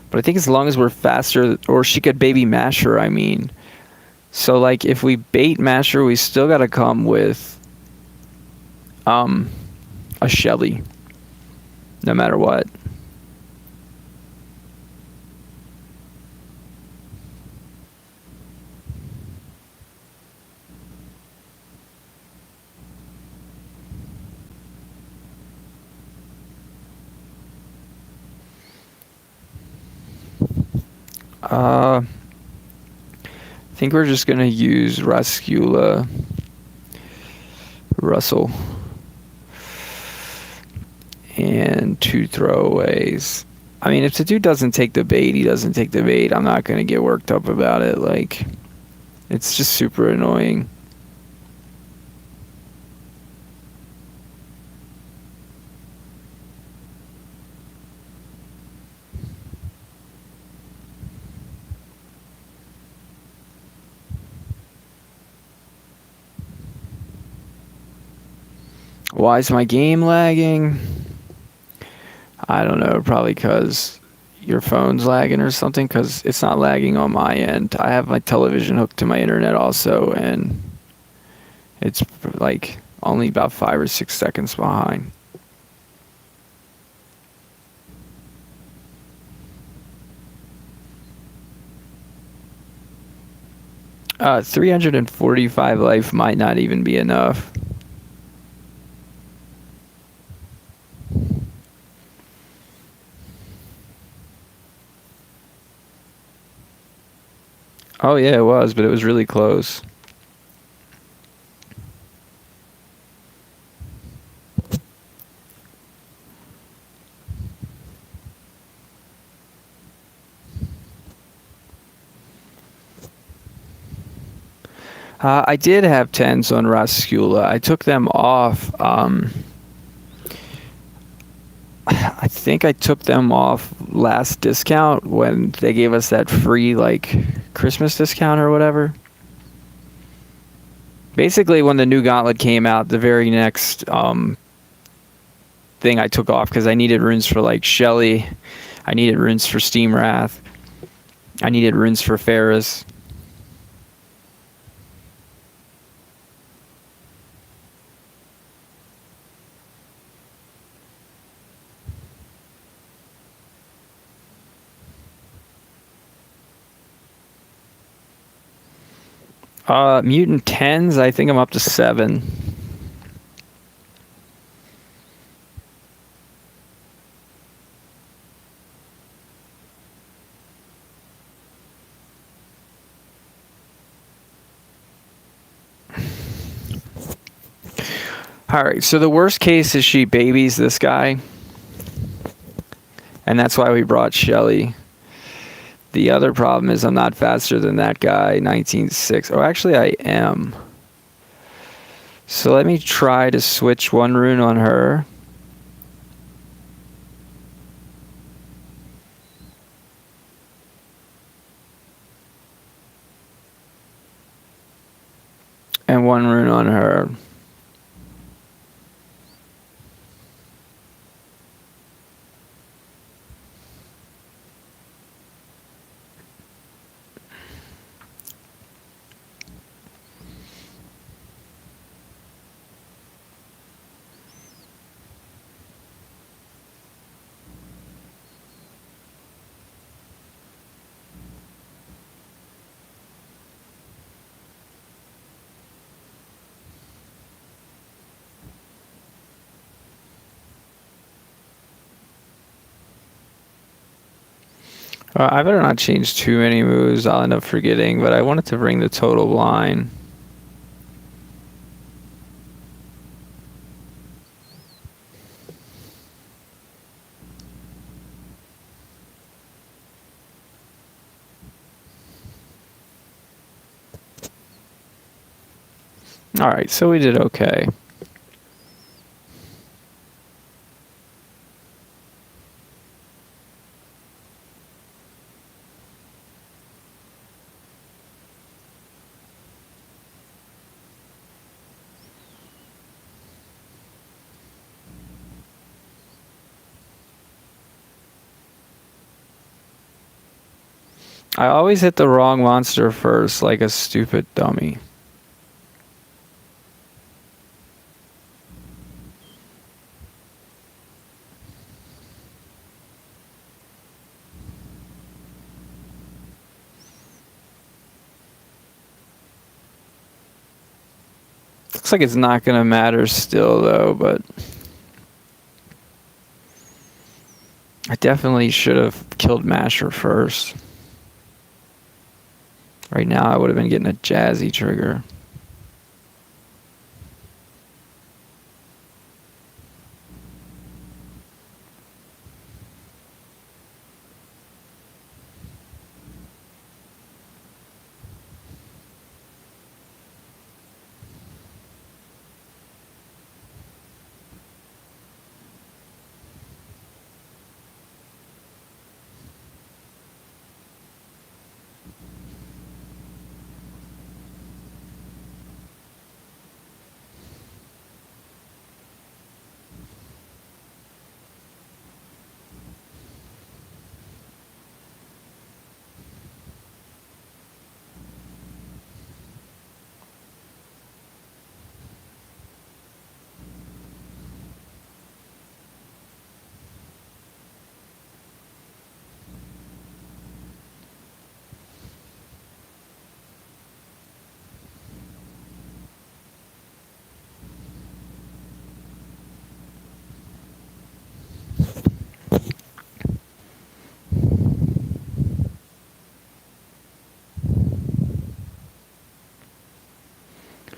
But I think as long as we're faster, or she could baby Masher, I mean. So like if we bait Masher, we still got to come with a Shelly no matter what. I think we're just gonna use Russell, and 2 throwaways. I mean, if the dude doesn't take the bait, he doesn't take the bait. I'm not gonna get worked up about it. Like, it's just super annoying. Why is my game lagging? I don't know, probably because your phone's lagging or something, because it's not lagging on my end. I have my television hooked to my internet also, and it's like only about 5 or 6 seconds behind. 345 life might not even be enough. Oh yeah, it was, but it was really close. I did have 10s on Rascula. I took them off. I think I took them off last discount when they gave us that free like Christmas discount or whatever. Basically, when the new Gauntlet came out, the very next thing I took off because I needed runes for like Shelly. I needed runes for Steam Wrath. I needed runes for Ferris. Mutant 10s, I think I'm up to 7. Alright, so the worst case is she babies this guy. And that's why we brought Shelly. The other problem is I'm not faster than that guy, 19.6. Oh, actually I am. So let me try to switch one rune on her. And one rune on her. I better not change too many moves. I'll end up forgetting, but I wanted to bring the total line. Alright, so we did okay. I always hit the wrong monster first, like a stupid dummy. Looks like it's not going to matter still, though, but I definitely should have killed Masher first. Right now, I would have been getting a Jazzy trigger.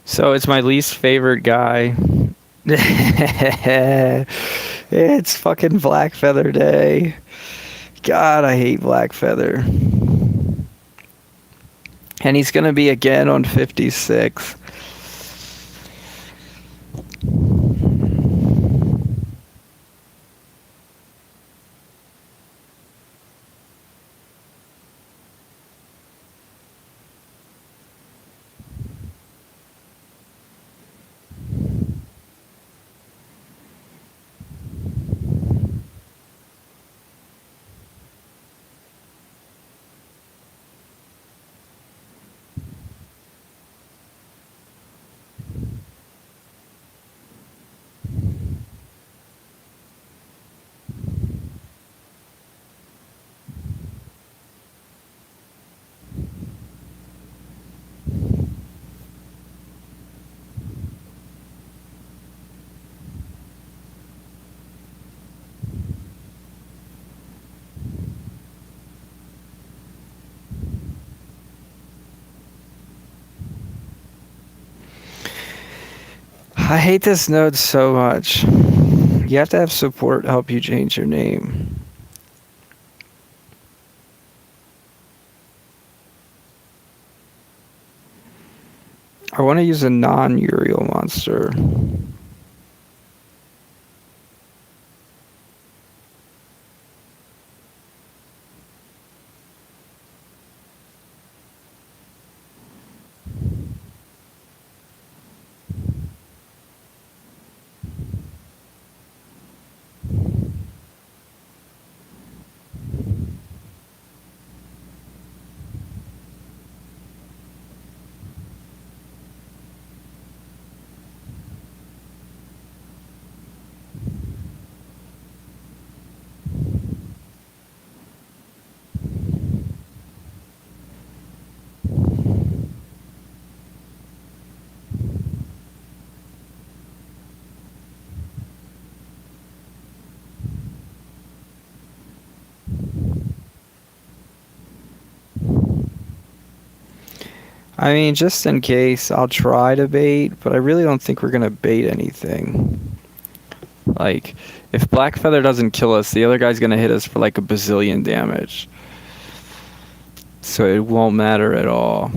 So it's my least favorite guy. It's fucking Blackfeather Day. God, I hate Blackfeather. And he's gonna be again on 56. I hate this node so much. You have to have support help you change your name. I want to use a non-Uriel monster. I mean, just in case, I'll try to bait, but I really don't think we're going to bait anything. Like, if Black Feather doesn't kill us, the other guy's going to hit us for like a bazillion damage. So it won't matter at all.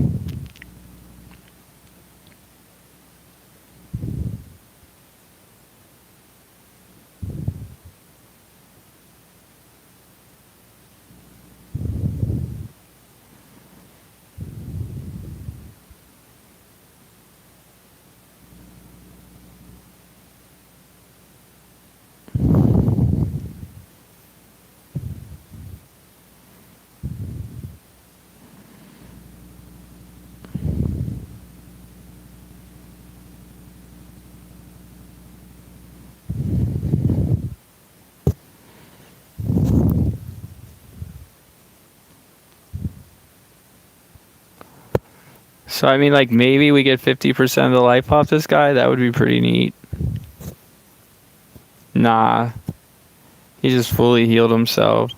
So, I mean, like, maybe we get 50% of the life off this guy? That would be pretty neat. Nah. He just fully healed himself.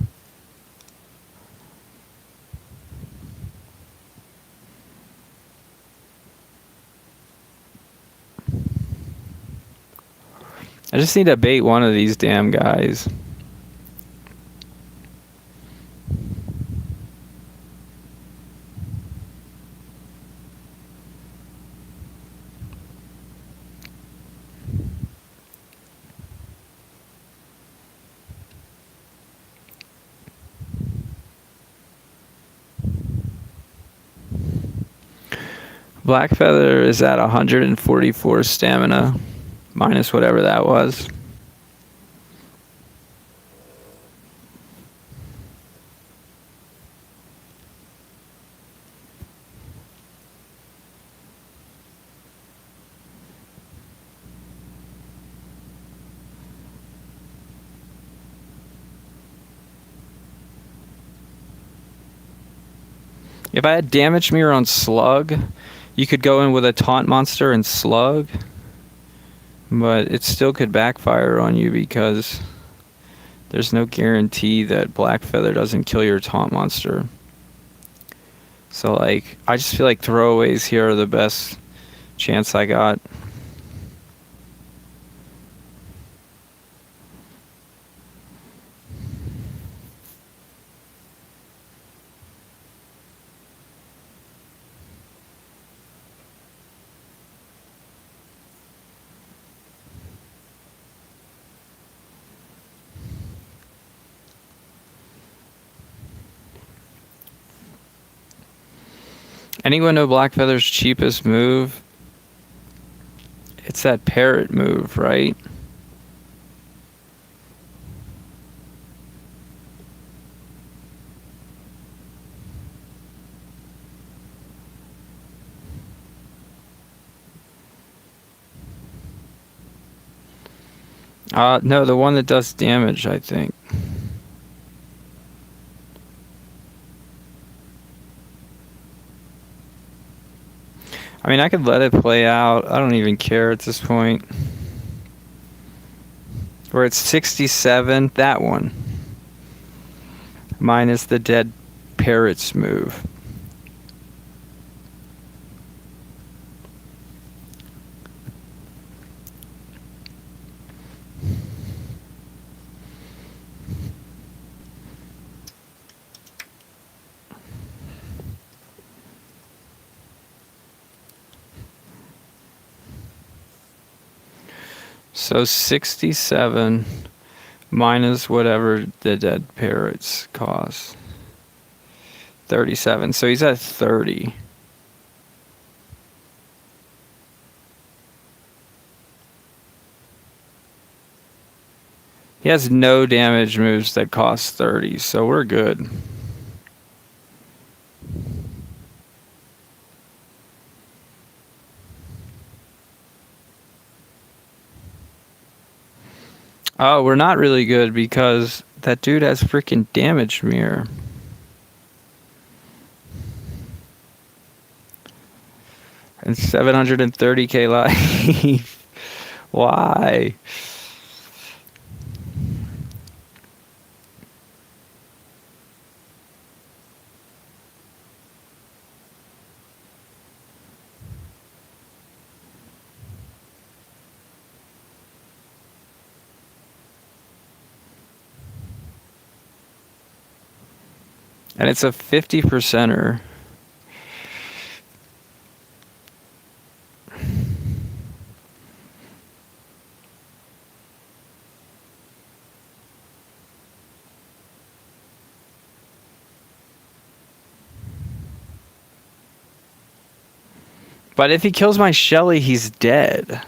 I just need to bait one of these damn guys. Black Feather is at 144 stamina, minus whatever that was. If I had Damage Mirror on Slug, you could go in with a Taunt Monster and Slug, but it still could backfire on you because there's no guarantee that Black Feather doesn't kill your Taunt Monster. So, like, I just feel like throwaways here are the best chance I got. Anyone know Black Feather's cheapest move? It's that parrot move, right? No, the one that does damage, I think. I mean, I could let it play out. I don't even care at this point. Where it's 67, that one. Minus the dead parrot's move. So 67 minus whatever the dead parrots cost. 37. So he's at 30. He has no damage moves that cost 30, so we're good. Oh, we're not really good because that dude has freaking damage mirror. And 730k life. Why? And it's a 50%er. But if he kills my Shelly, he's dead.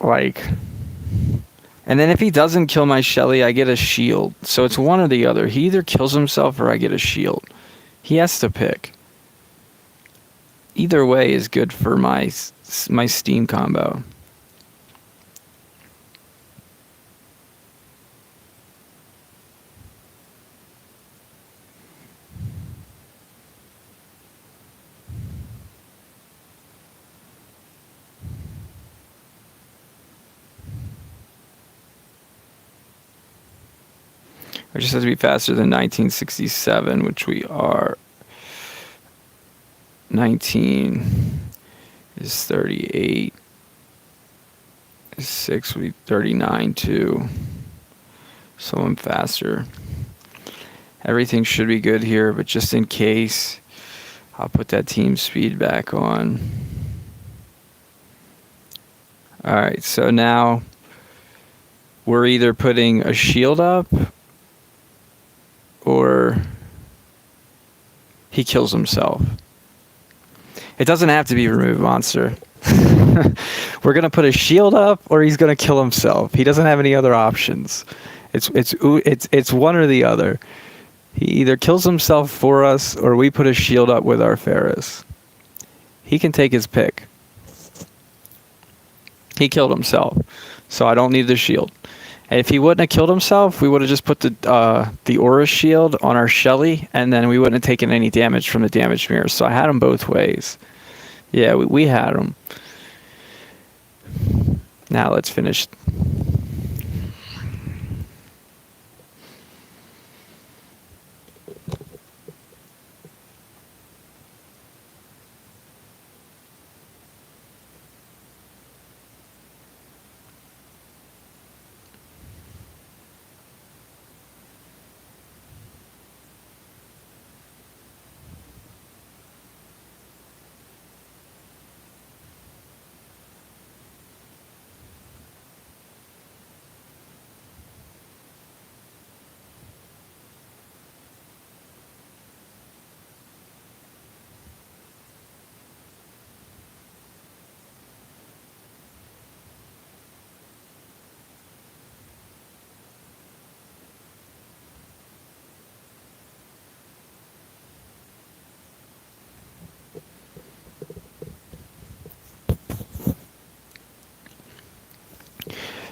Like... And then if he doesn't kill my Shelly, I get a shield. So it's one or the other. He either kills himself or I get a shield. He has to pick. Either way is good for my Steam combo. It just has to be faster than 1967, which we are. 19 is 38. 6 would be 39 too. So I'm faster. Everything should be good here, but just in case, I'll put that team speed back on. Alright, so now we're either putting a shield up or he kills himself. It doesn't have to be remove monster. We're gonna put a shield up or he's gonna kill himself. He doesn't have any other options. It's one or the other. He either kills himself for us or we put a shield up with our Ferris. He can take his pick. He killed himself, so I don't need the shield. And if he wouldn't have killed himself, we would have just put the Aura shield on our Shelly, and then we wouldn't have taken any damage from the damage mirror. So I had him both ways. Yeah, we had him. Now let's finish.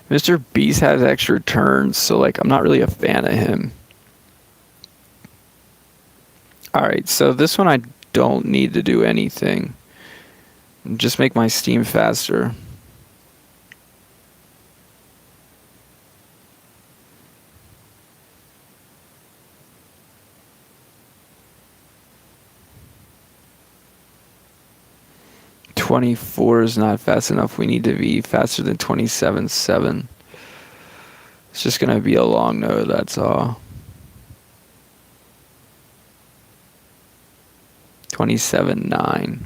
Mr. Beast has extra turns, so like I'm not really a fan of him. Alright, so this one I don't need to do anything. Just make my Steam faster. .24 is not fast enough. We need to be faster than 27.7. It's just going to be a long node, that's all. 27.9.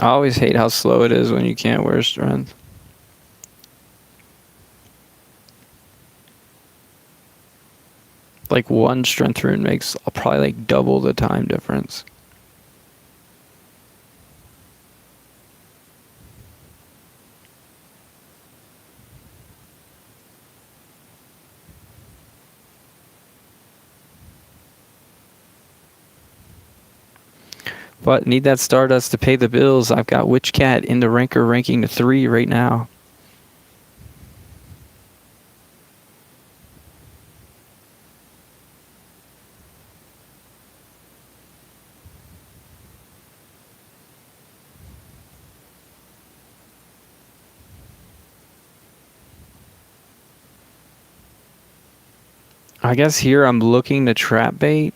I always hate how slow it is when you can't wear strength. Like one strength rune makes probably like double the time difference. But need that Stardust to pay the bills. I've got Witch Cat in the ranker ranking to 3 right now. I guess here I'm looking to trap bait.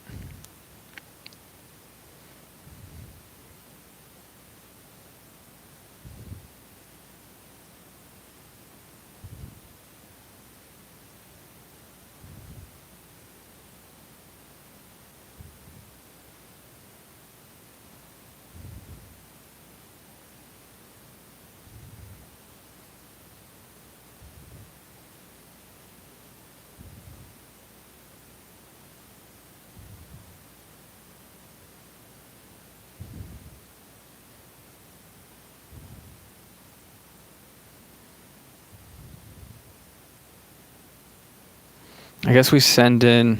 I guess we send in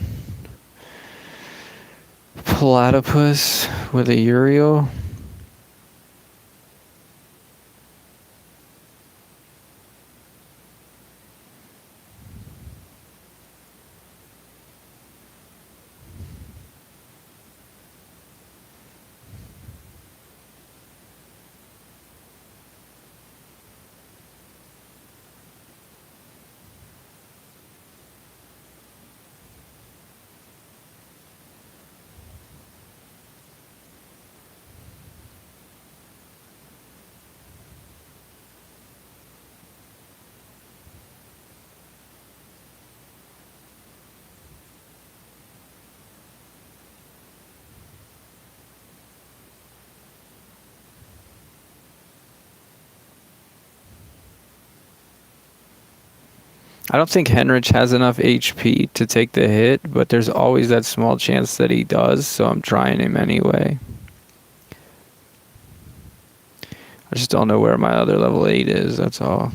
Platypus with a Uriel. I don't think Henrich has enough HP to take the hit, but there's always that small chance that he does, so I'm trying him anyway. I just don't know where my other level 8 is, that's all.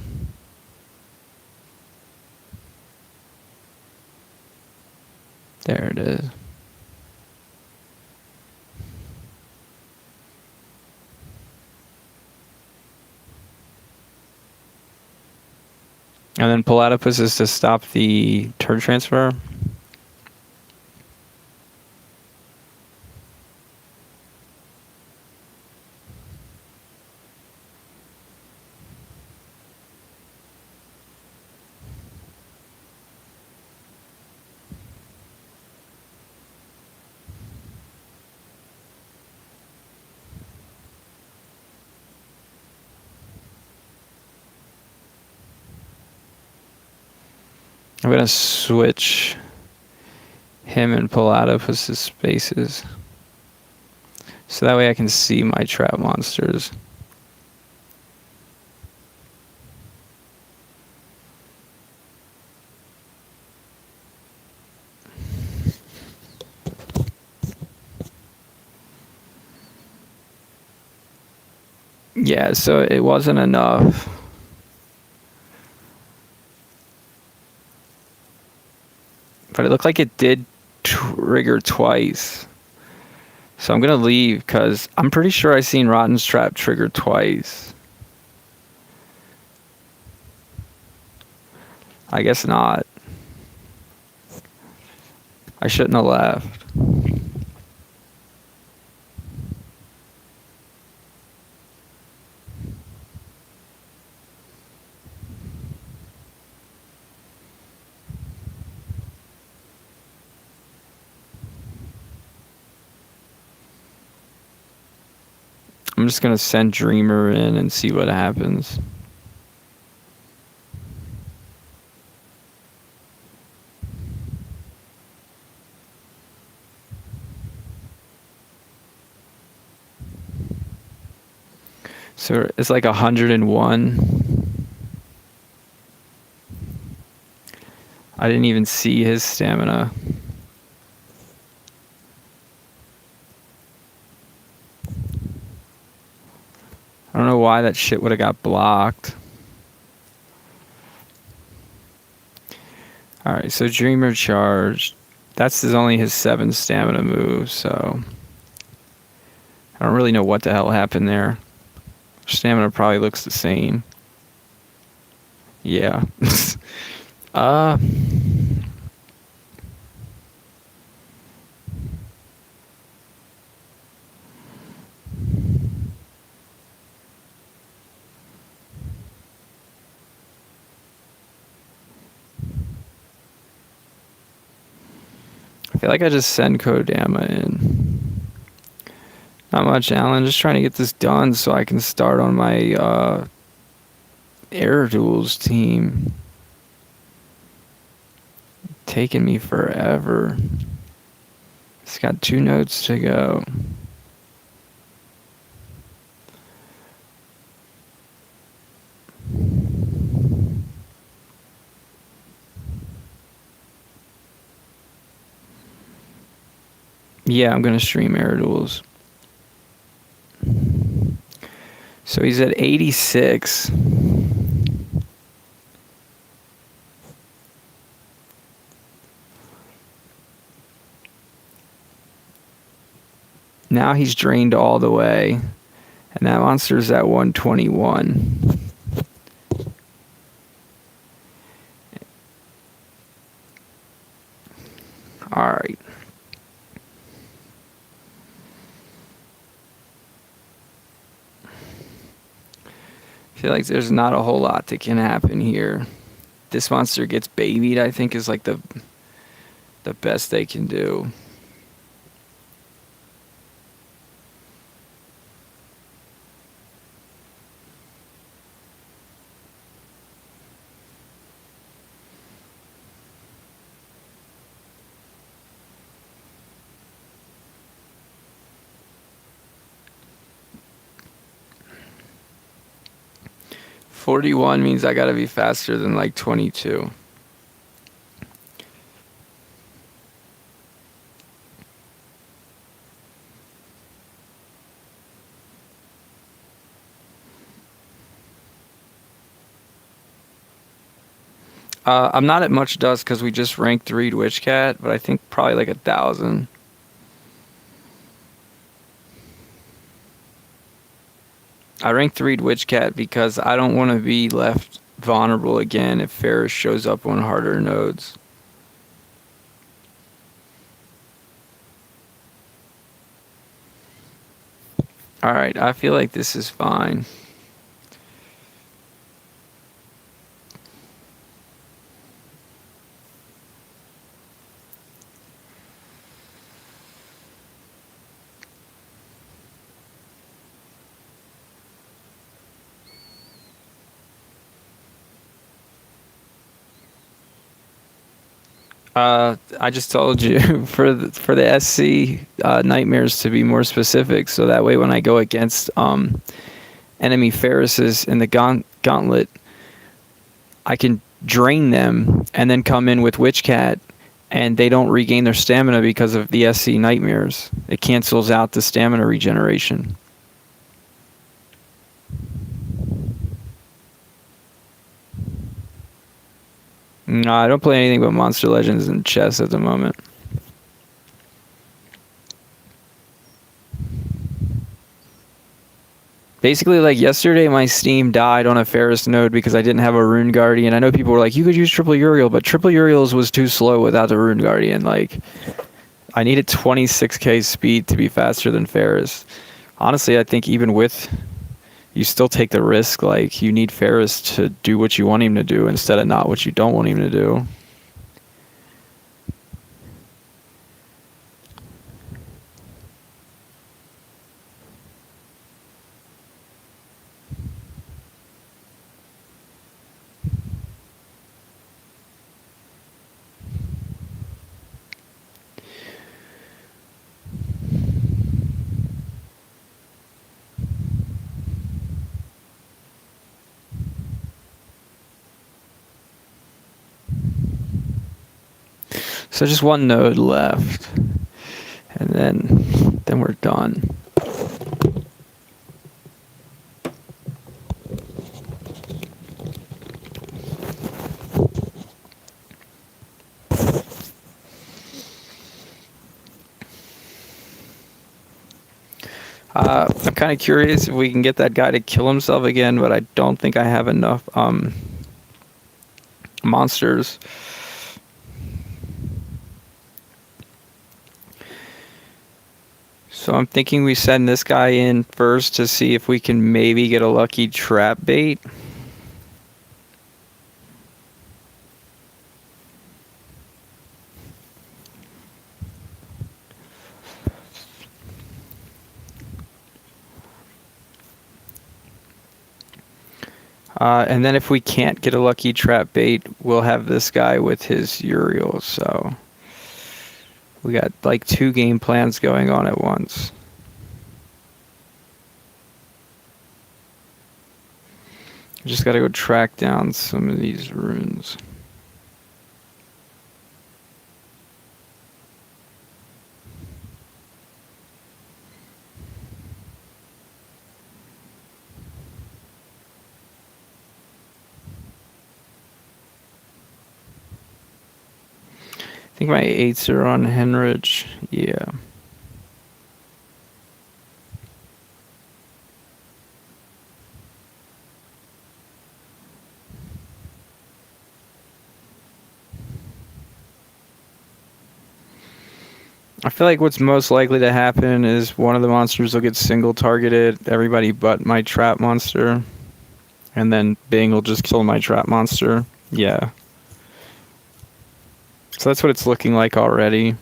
There it is. And then Platypus is to stop the turn transfer. I'm going to switch him and Platypus' spaces. So that way I can see my trap monsters. Yeah, so it wasn't enough. But it looked like it did trigger twice. So I'm going to leave because I'm pretty sure I seen Rotten's Trap trigger twice. I guess not. I shouldn't have left. I'm just going to send Dreamer in and see what happens. So it's like 101. I didn't even see his stamina. I don't know why that shit would have got blocked. Alright, so Dreamer Charge. That's only his 7 stamina move, so I don't really know what the hell happened there. Stamina probably looks the same. Yeah. uh I feel like I just send Kodama in. Not much, Alan. Just trying to get this done so I can start on my Air Duels team. Taking me forever. It's got 2 notes to go. Yeah, I'm gonna stream Air Duels. So he's at 86. Now he's drained all the way. And that monster's at 121. Alright. I feel like there's not a whole lot that can happen here. This monster gets babied, I think, is like the best they can do. $41 means I gotta be faster than like 22. I'm not at much dust because we just ranked 3'd Witchcat, but I think probably like 1,000. I ranked 3'd Witchcat because I don't want to be left vulnerable again if Ferris shows up on harder nodes. Alright, I feel like this is fine. I just told you for the SC nightmares to be more specific, so that way when I go against enemy Ferrises in the Gauntlet, I can drain them and then come in with Witchcat, and they don't regain their stamina because of the SC nightmares. It cancels out the stamina regeneration. No, I don't play anything but Monster Legends and chess at the moment. Basically, like yesterday, my Steam died on a Ferris node because I didn't have a Rune Guardian. I know people were like, you could use Triple Uriel, but Triple Uriel's was too slow without the Rune Guardian. Like, I needed 26k speed to be faster than Ferris. Honestly, I think even with, you still take the risk. Like, you need Ferris to do what you want him to do instead of not what you don't want him to do. So just one node left, and then we're done. I'm kind of curious if we can get that guy to kill himself again, but I don't think I have enough monsters. So I'm thinking we send this guy in first to see if we can maybe get a lucky trap bait. And then if we can't get a lucky trap bait, we'll have this guy with his Uriel. So we got like 2 game plans going on at once. Just got to go track down some of these runes. I think my 8s are on Henrich. Yeah. I feel like what's most likely to happen is one of the monsters will get single targeted, everybody but my trap monster. And then Bing will just kill my trap monster. Yeah. So that's what it's looking like already.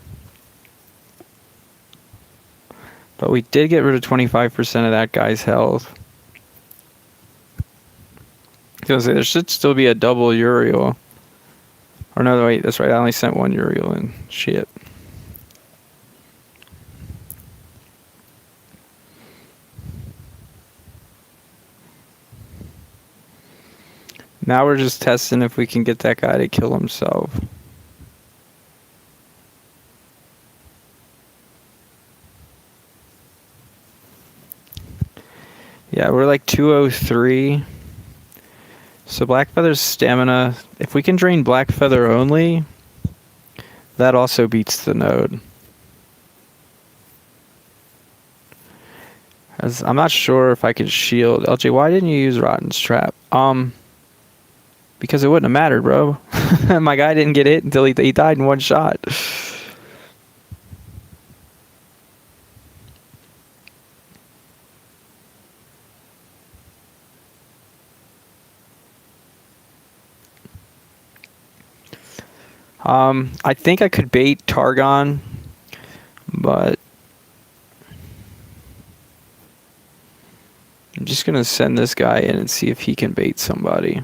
But we did get rid of 25% of that guy's health. Because there should still be a double Uriel. Or no, wait, that's right. I only sent 1 Uriel in. Shit. Now we're just testing if we can get that guy to kill himself. Yeah, we're like 203. So Blackfeather's stamina, if we can drain Blackfeather only, that also beats the node. As I'm not sure if I could shield. LJ, why didn't you use Rotten's Trap? Because it wouldn't have mattered, bro. My guy didn't get hit until he died in 1 shot. I think I could bait Targon, but I'm just gonna send this guy in and see if he can bait somebody.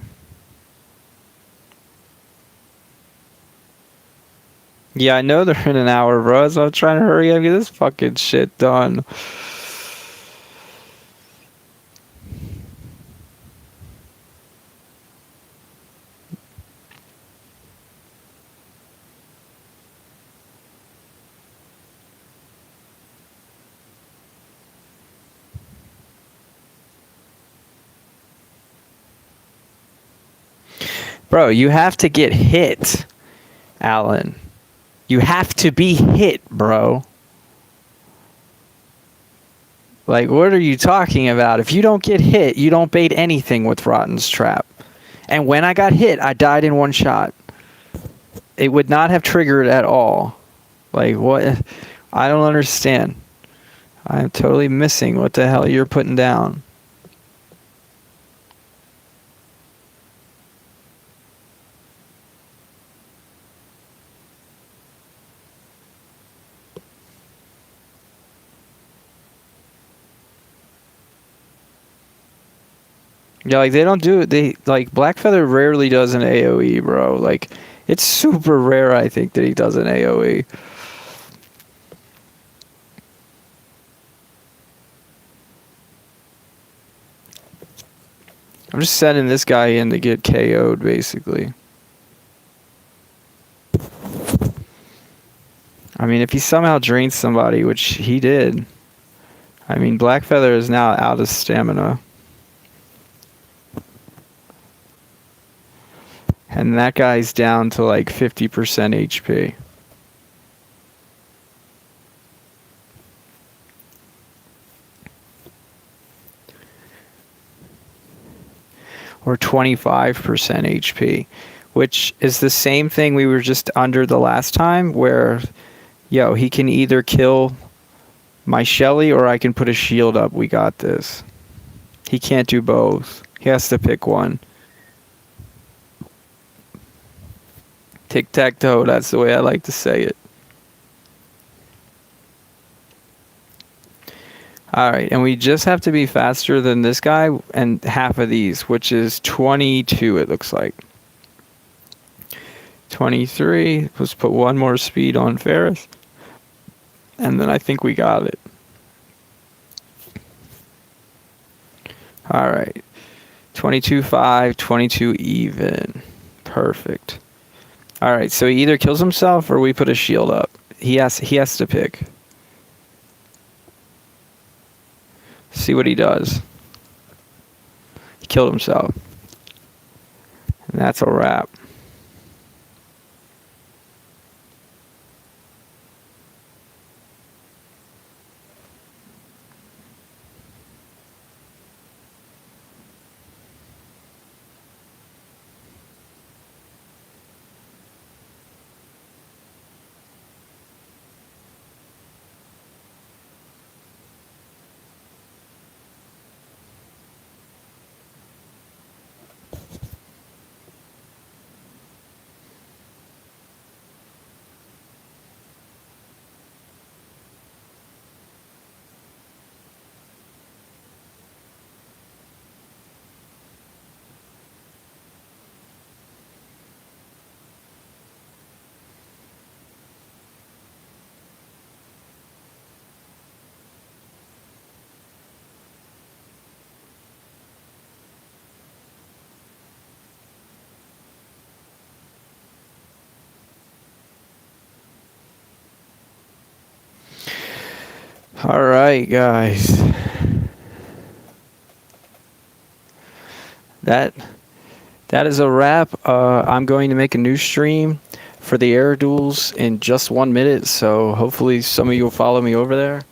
Yeah, I know they're in an hour, bro, so I'm trying to hurry up and get this fucking shit done. Bro, you have to get hit, Alan. You have to be hit, bro. Like, what are you talking about? If you don't get hit, you don't bait anything with Rotten's Trap. And when I got hit, I died in 1 shot. It would not have triggered at all. Like, what? I don't understand. I'm totally missing what the hell you're putting down. Yeah, like, they don't do it. They, like, Blackfeather rarely does an AoE, bro. Like, it's super rare, I think, that he does an AoE. I'm just sending this guy in to get KO'd, basically. I mean, if he somehow drains somebody, which he did, I mean, Blackfeather is now out of stamina. And that guy's down to like 50% HP. Or 25% HP. Which is the same thing we were just under the last time, where, yo, he can either kill my Shelly or I can put a shield up. We got this. He can't do both. He has to pick one. Tic-tac-toe, that's the way I like to say it. Alright, and we just have to be faster than this guy and half of these, which is 22, it looks like. 23. Let's put one more speed on Ferris. And then I think we got it. Alright. 22-5, 22 even. Perfect. Alright, so he either kills himself or we put a shield up. He has to pick. See what he does. He killed himself. And that's a wrap. All right, guys. That is a wrap. I'm going to make a new stream for the air duels in just 1 minute, so hopefully some of you will follow me over there.